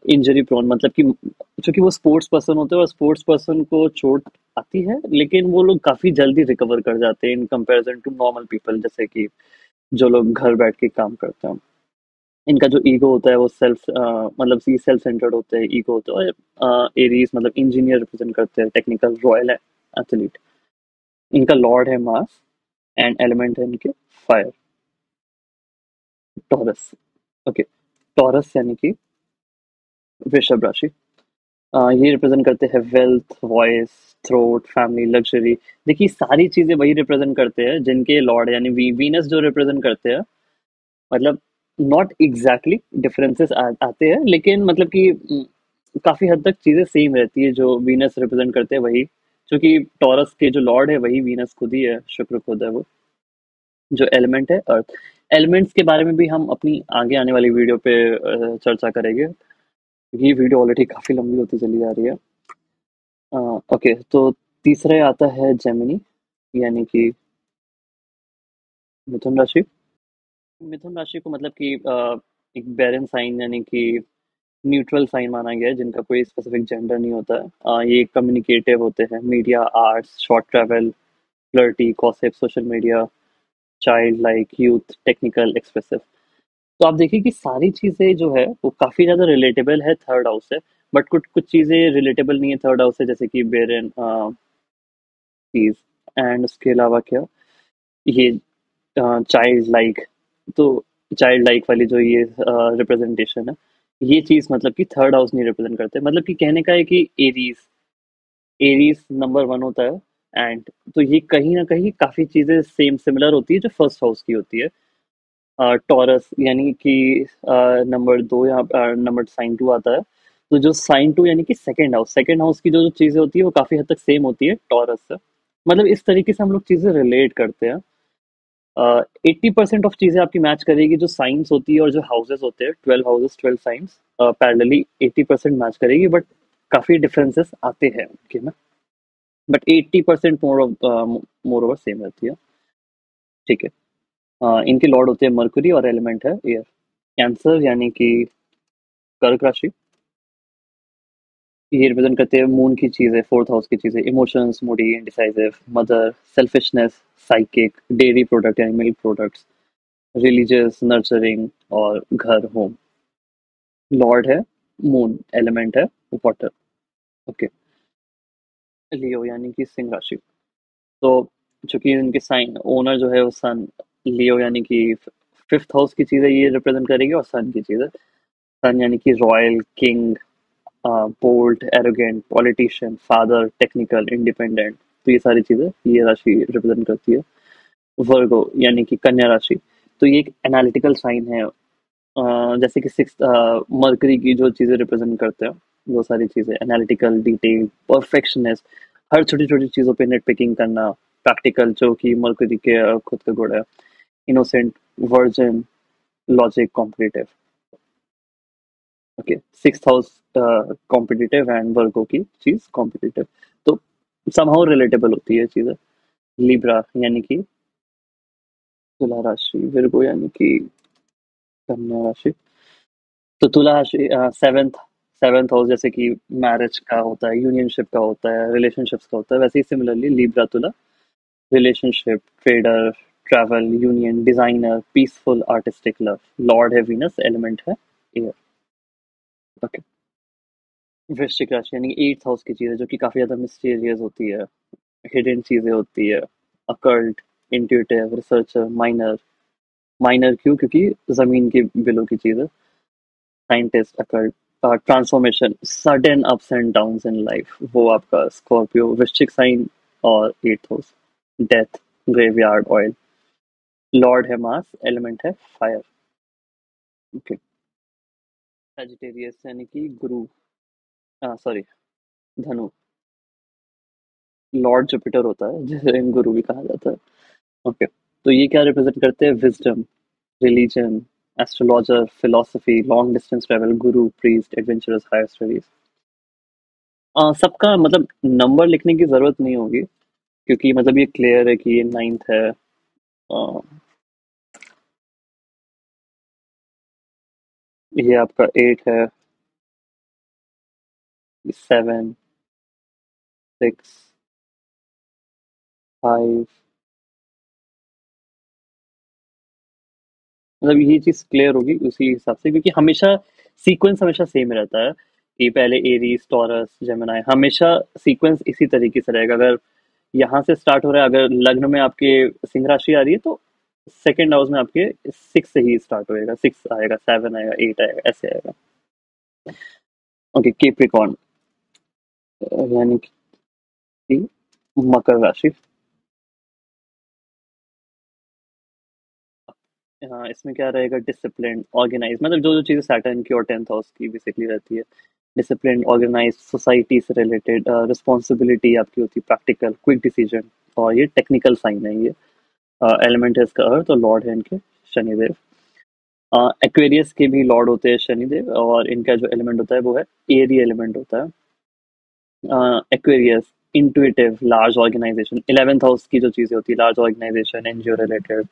इंजरी प्रोन। मतलब कि चूंकि वो स्पोर्ट्स पर्सन होते हैं और स्पोर्ट्स पर्सन को चोट आती है, लेकिन वो लोग काफी जल्दी रिकवर कर जाते हैं in comparison to normal people, जैसे कि जो लोग घर बैठ के काम करते हैं। इनका जो ईगो होता है वो मतलब सेल्फ सेंटर्ड होते हैं, ईगो होता है। और एरीज मतलब इंजीनियर रिप्रेजेंट करते हैं, टेक्निकल, रॉयल एथलीट। इनका लॉर्ड है मार्स, एंड एलिमेंट है इनके फायर, टॉरस। ओके, टॉरस यानी कि वृषभ राशि। ये रिप्रेजेंट करते हैं wealth, voice, throat, family, luxury. देखिए सारी चीजें वही रिप्रेजेंट करते हैं जिनके लॉर्ड यानी वीनस जो रिप्रेजेंट करते हैं। मतलब नॉट एग्जैक्टली डिफरेंसेस आते हैं, लेकिन मतलब कि काफी हद तक चीजें सेम रहती है। जो वीनस रिप्रेजेंट करते हैं वही, क्योंकि टॉरस के जो लॉर्ड है वही वीनस खुद ही है, शुक्र खुद है वो। जो एलिमेंट है अर्थ। एलिमेंट्स के बारे में भी हम अपनी आगे आने वाली वीडियो पे चर्चा करेंगे, क्योंकि ये वीडियो ऑलरेडी काफी लंबी होती चली जा रही है। ओके, तो तीसरे आता है जेमिनी, यानी कि मिथुन राशि। मिथुन राशि को मतलब कि एक बैरन साइन, यानी कि न्यूट्रल साइन माना गया है, जिनका कोई स्पेसिफिक जेंडर नहीं होता है। ये कम्युनिकेटिव होते हैं, media, arts, short travel, flirty, gossip, social media, child like, youth, technical, expressive. तो आप देखिए कि सारी चीजें जो है वो काफी ज्यादा रिलेटेबल है थर्ड हाउस से, बट कुछ कुछ चीजें रिलेटेबल नहीं है थर्ड हाउस से, जैसे कि बेरन चीज। एंड उसके अलावा क्या, ये चाइल्ड लाइक। तो चाइल्ड लाइक वाली जो ये रिप्रेजेंटेशन है, ये चीज मतलब कि थर्ड हाउस नहीं रिप्रेजेंट करते। मतलब कि कहने का है कि एरीज, एरीज नंबर वन होता है। एंड तो ये कहीं ना कहीं काफी चीजें सेम सिमिलर होती है जो फर्स्ट हाउस की होती है। टॉरस यानी कि नंबर दो, यहाँ नंबर साइन टू आता है। तो जो साइन टू यानी कि सेकंड हाउस, सेकंड हाउस की जो जो चीजें होती है वो काफी हद तक सेम होती है टॉरस से। मतलब इस तरीके से हम लोग चीजें रिलेट करते हैं। 80% ऑफ चीजें आपकी मैच करेगी जो साइंस होती है, और जो हाउसेस होते हैं 12 हाउसेस, 12 साइंस पैरेलली 80% मैच करेगी, बट काफी डिफरेंसेस आते हैं उनके में। बट 80% मोर ओवर सेम रहती है। ठीक है। इनके लॉर्ड होते हैं मरकुरी, और एलिमेंट है एयर। कैंसर यानी कि कर्क राशि। ये रिप्रेजेंट करते हैं मून की चीजें, फोर्थ हाउस की चीजें, emotions, Moody, indecisive, mother, selfishness, psychic, dairy product यानी मिल्क प्रोडक्ट्स, रिलीजियस, नर्चरिंग, और घर, होम। लॉर्ड है मून, एलिमेंट है वाटर। ओके। लियो यानी कि सिंह राशि। तो चूंकि उनके साइन ओनर जो है वो सन, लियो यानी कि फिफ्थ हाउस की चीजें ये रिप्रेजेंट करेगी, और सन की चीजें। सन यानी कि royal, king, bold, arrogant, politician, father, technical, independent. तो ये सारी चीजें ये राशि रिप्रेजेंट करती है। वर्गो यानी कि कन्या राशि। तो ये एक एनालिटिकल साइन है। जैसे कि सिक्स मरकरी की जो चीजें रिप्रेजेंट करते हैं, वो सारी चीजें एनालिटिकल, डिटेल, परफेक्शनिस्ट, हर छोटी छोटी चीजों पे नेट पिकिंग करना, प्रैक्टिकल जो कि मरकरी के खुद का गुण है, innocent, virgin, logic, competitive. Okay. Six house competitive and वर्गो की चीज कॉम्पिटिटिव। तो समहाउ रिलेटेबल होती है चीजें। लिब्रा यानी कि तुला राशि, विर्गो यानी कि कन्या राशि। तो तुला राशि सेवेंथ सेवेंथ हाउस जैसे कि मैरिज का होता है, यूनियनशिप का होता है, रिलेशनशिप्स का होता है, वैसे ही सिमिलरली लिब्रा तुला relationship, trader, travel, union, designer, peaceful, artistic, love. Lord है वीनस, एलिमेंट है एयर। ओके। वृश्चिक राशि यानी एट्थ हाउस की चीज है, जो कि काफी ज्यादा मिस्टीरियस होती है, हिडन चीजें होती है, occult, intuitive, researcher, minor. Minor क्यों? क्योंकि जमीन के बिलो की चीज है। Scientist, occult, transformation, sudden ups and downs in life, वो आपका स्कॉर्पियो, वृश्चिक साइन, और eighth house. Death, graveyard, oil. Lord है मार्स, एलिमेंट है फायर। ओके। सजिटेरियस यानी कि गुरु, सॉरी, धनु। लॉर्ड जुपिटर होता है, जिसे गुरु भी कहा जाता है। ओके। तो ये क्या रिप्रेजेंट करते हैं? Wisdom, religion, astrologer, philosophy, long distance travel, गुरु, प्रीस्ट, एडवेंचरस, हायर स्टडीज। सबका मतलब नंबर लिखने की जरूरत नहीं होगी, क्योंकि मतलब ये क्लियर है कि ये नाइन्थ है। ये आपका एट है, सेवन, सिक्स, फाइव। मतलब ये चीज क्लियर होगी उसी हिसाब से, क्योंकि हमेशा सीक्वेंस हमेशा सेम रहता है कि पहले एरीज, टॉरस, जेमिनाई, हमेशा सीक्वेंस इसी तरीके से रहेगा। अगर यहाँ से स्टार्ट हो रहा है, अगर लग्न में आपके सिंह राशि आ रही है, तो सेकेंड हाउस में आपके सिक्स से ही स्टार्ट होएगा, सिक्स आएगा, सेवन आएगा, एट आएगा, ऐसे आएगा। ओके। केप्रिकॉर्न यानी कि मकर राशि। हाँ, इसमें क्या रहेगा? डिसिप्लिन, ऑर्गेनाइज, मतलब जो जो चीज़ें सैटर्न की और टेंथ हाउस की बेसिकली रहती है। डिसिप्लिन, ऑर्गेनाइज, सोसाइटी से रिलेटेड, रिस्पॉन्सिबिलिटी आपकी होती है, प्रैक्टिकल, क्विक डिसीजन। और ये टेक्निकल साइन है ये। एलिमेंट है इसका अर्थ, और लॉर्ड है इनके शनिदेव। एक्वेरियस के भी लॉर्ड होते हैं शनिदेव, और इनका जो एलिमेंट होता है वो है एरी एलिमेंट होता है। Aquarius, intuitive, large organization, eleventh house की जो चीज़ें होती है, large organization, NGO related,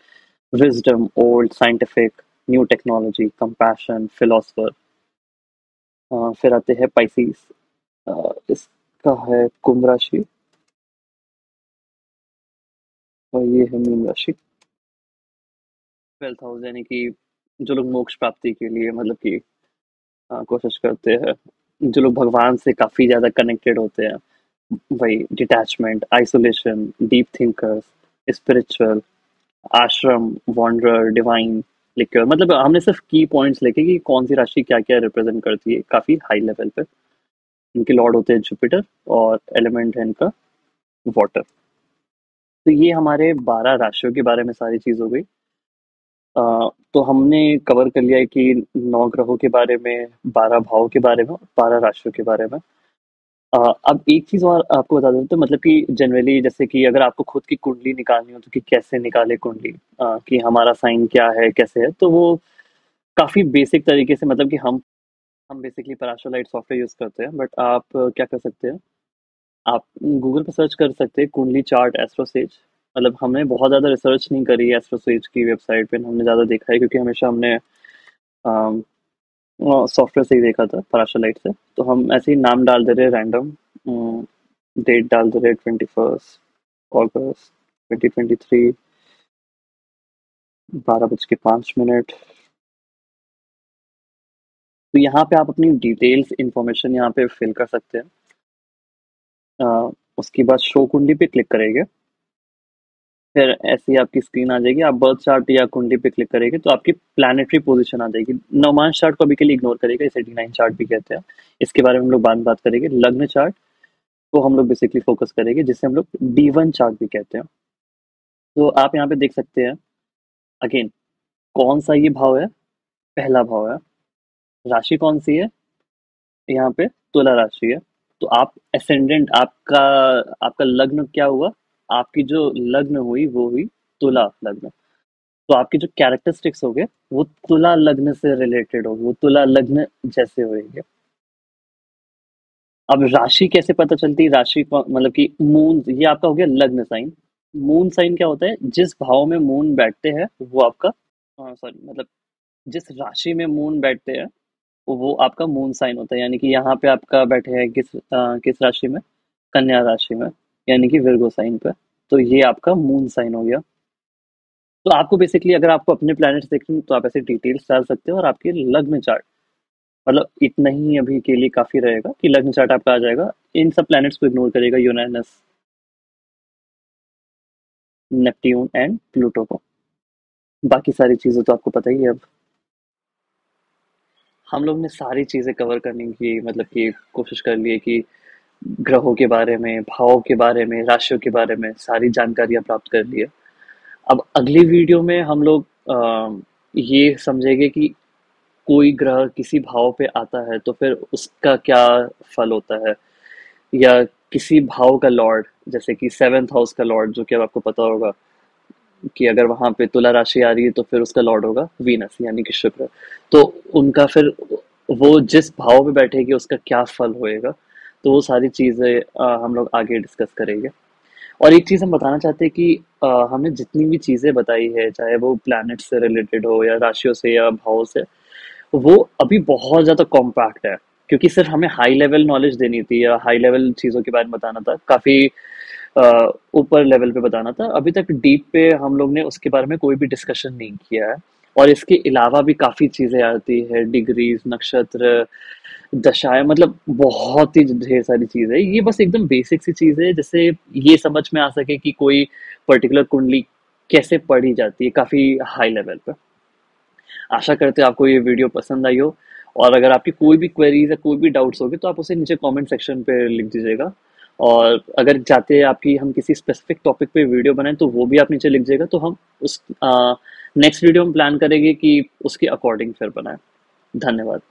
wisdom, old, scientific, new technology, compassion, philosopher. फिर आते हैं पाइसेस। इसका है कुंभ राशि, और ये है मीन राशि। ट्वेल्थ हाउस यानी कि जो लोग मोक्ष प्राप्ति के लिए मतलब कि कोशिश करते हैं, जो लोग भगवान से काफी ज्यादा कनेक्टेड होते हैं, वही detachment, isolation, deep thinkers, spiritual, आश्रम, वॉन्डरर, डिवाइन लिक्योर। मतलब हमने सिर्फ की पॉइंट्स लेके कि कौन सी राशि क्या क्या रिप्रेजेंट करती है, काफी हाई लेवल पे। इनके लॉर्ड होते हैं जुपिटर, और एलिमेंट है इनका वाटर। तो ये हमारे 12 राशियों के बारे में सारी चीज हो गई। तो हमने कवर कर लिया है कि 9 ग्रहों के बारे में, 12 भावों के बारे में, और 12 राशियों के बारे में। अब एक चीज और आपको बता दें, तो मतलब कि जनरली जैसे कि अगर आपको खुद की कुंडली निकालनी हो, तो कि कैसे निकाले कुंडली, कि हमारा साइन क्या है, कैसे है, तो वो काफी बेसिक तरीके से, मतलब कि हम बेसिकली पराशोलाइट सॉफ्टवेयर यूज करते हैं, बट आप क्या कर सकते हैं, आप गूगल पर सर्च कर सकते हैं कुंडली चार्ट एस्ट्रोसेज। मतलब हमने बहुत ज़्यादा रिसर्च नहीं करी है एस्ट्रोसेज की वेबसाइट पे, हमने ज़्यादा देखा है क्योंकि हमेशा हमने सॉफ्टवेयर से ही देखा था, पराशा लाइट से। तो हम ऐसे ही नाम डाल दे रहे रैंडम, डेट डाल दे रहे 21 अगस्त 2023, 12:05। तो यहाँ पे आप अपनी डिटेल्स इंफॉर्मेशन यहाँ पे फिल कर सकते हैं। उसके बाद शो कुंडली पे क्लिक करेंगे, फिर ऐसी आपकी स्क्रीन आ जाएगी। आप बर्थ चार्ट या कुंडली पे क्लिक करेंगे तो आपकी प्लानिटरी पोजीशन आ जाएगी। नवमांश चार्ट को अभी के लिए इग्नोर करेगा, इसे D9 चार्ट भी कहते हैं। इसके बारे में हम लोग बाद में बात करेंगे। लग्न चार्ट को हम लोग बेसिकली फोकस करेंगे, जिसे हम लोग D1 चार्ट भी कहते हैं। तो आप यहाँ पे देख सकते हैं अगेन कौन सा ये भाव है, पहला भाव है। राशि कौन सी है, यहाँ पे तुला राशि है। तो आप एसेंडेंट, आपका आपका लग्न क्या हुआ, आपकी जो लग्न हुई वो हुई तुला लग्न। तो आपके जो कैरेक्टरिस्टिक्स हो गए वो तुला लग्न से रिलेटेड होंगे, वो तुला लग्न जैसे होंगे। अब राशि कैसे पता चलती है, राशि मतलब कि मून, ये आपका हो गया लग्न साइन। मून साइन क्या होता है, जिस भाव में मून बैठते हैं वो आपका, सॉरी मतलब जिस राशि में मून बैठते हैं वो आपका मून साइन होता है। यानी कि यहाँ पे आपका बैठे हैं किस राशि में, कन्या राशि में, यानी कि विर्गो साइन पे। तो ये आपका मून साइन हो गया। तो आपको बेसिकली अगर आपको अपने प्लैनेट्स देखने हैं, तो आप ऐसे डिटेल्स डाल सकते हो और आपके लग्न चार्ट, मतलब इतना ही अभी के लिए काफी रहेगा कि लग्न चार्ट आपका आ जाएगा। इन सब प्लैनेट्स को इग्नोर करेगा, यूरेनस, नेपट्यून एंड प्लूटो को। बाकी सारी चीजें तो आपको पता ही है। अब हम लोग ने सारी चीजें कवर करने की मतलब कि कोशिश कर ली है कि ग्रहों के बारे में, भावों के बारे में, राशियों के बारे में सारी जानकारियां प्राप्त कर ली है। अब अगली वीडियो में हम लोग ये समझेंगे कि कोई ग्रह किसी भाव पे आता है तो फिर उसका क्या फल होता है, या किसी भाव का लॉर्ड, जैसे कि 7th हाउस का लॉर्ड, जो कि अब आपको पता होगा कि अगर वहां पे तुला राशि आ रही है तो फिर उसका लॉर्ड होगा वीनस यानी कि शुक्र। तो उनका फिर वो जिस भाव में बैठेगी उसका क्या फल होएगा, तो वो सारी चीजें हम लोग आगे डिस्कस करेंगे। और एक चीज हम बताना चाहते हैं कि हमने जितनी भी चीजें बताई है, चाहे वो प्लैनेट से रिलेटेड हो या राशियों से या भावों से, वो अभी बहुत ज्यादा कॉम्पैक्ट है। क्योंकि सिर्फ हमें हाई लेवल नॉलेज देनी थी या हाई लेवल चीजों के बारे में बताना था, काफी ऊपर लेवल पे बताना था। अभी तक डीप पे हम लोग ने उसके बारे में कोई भी डिस्कशन नहीं किया है। और इसके अलावा भी काफी चीजें आती है, डिग्रीज, नक्षत्र, दशाएं, मतलब बहुत ही ढेर सारी चीजें है। ये बस एकदम बेसिक सी चीज है, जिससे ये समझ में आ सके कि कोई पर्टिकुलर कुंडली कैसे पढ़ी जाती है काफी हाई लेवल पे। आशा करते हैं आपको ये वीडियो पसंद आई हो। और अगर आपकी कोई भी क्वेरीज या कोई भी डाउट्स होगे तो आप उसे नीचे कमेंट सेक्शन पे लिख दीजिएगा। और अगर चाहते हैं आपकी हम किसी स्पेसिफिक टॉपिक पे वीडियो बनाएं तो वो भी आप नीचे लिख दीजिएगा, तो हम उस नेक्स्ट वीडियो में प्लान करेंगे कि उसके अकॉर्डिंग फिर बनाएं। धन्यवाद।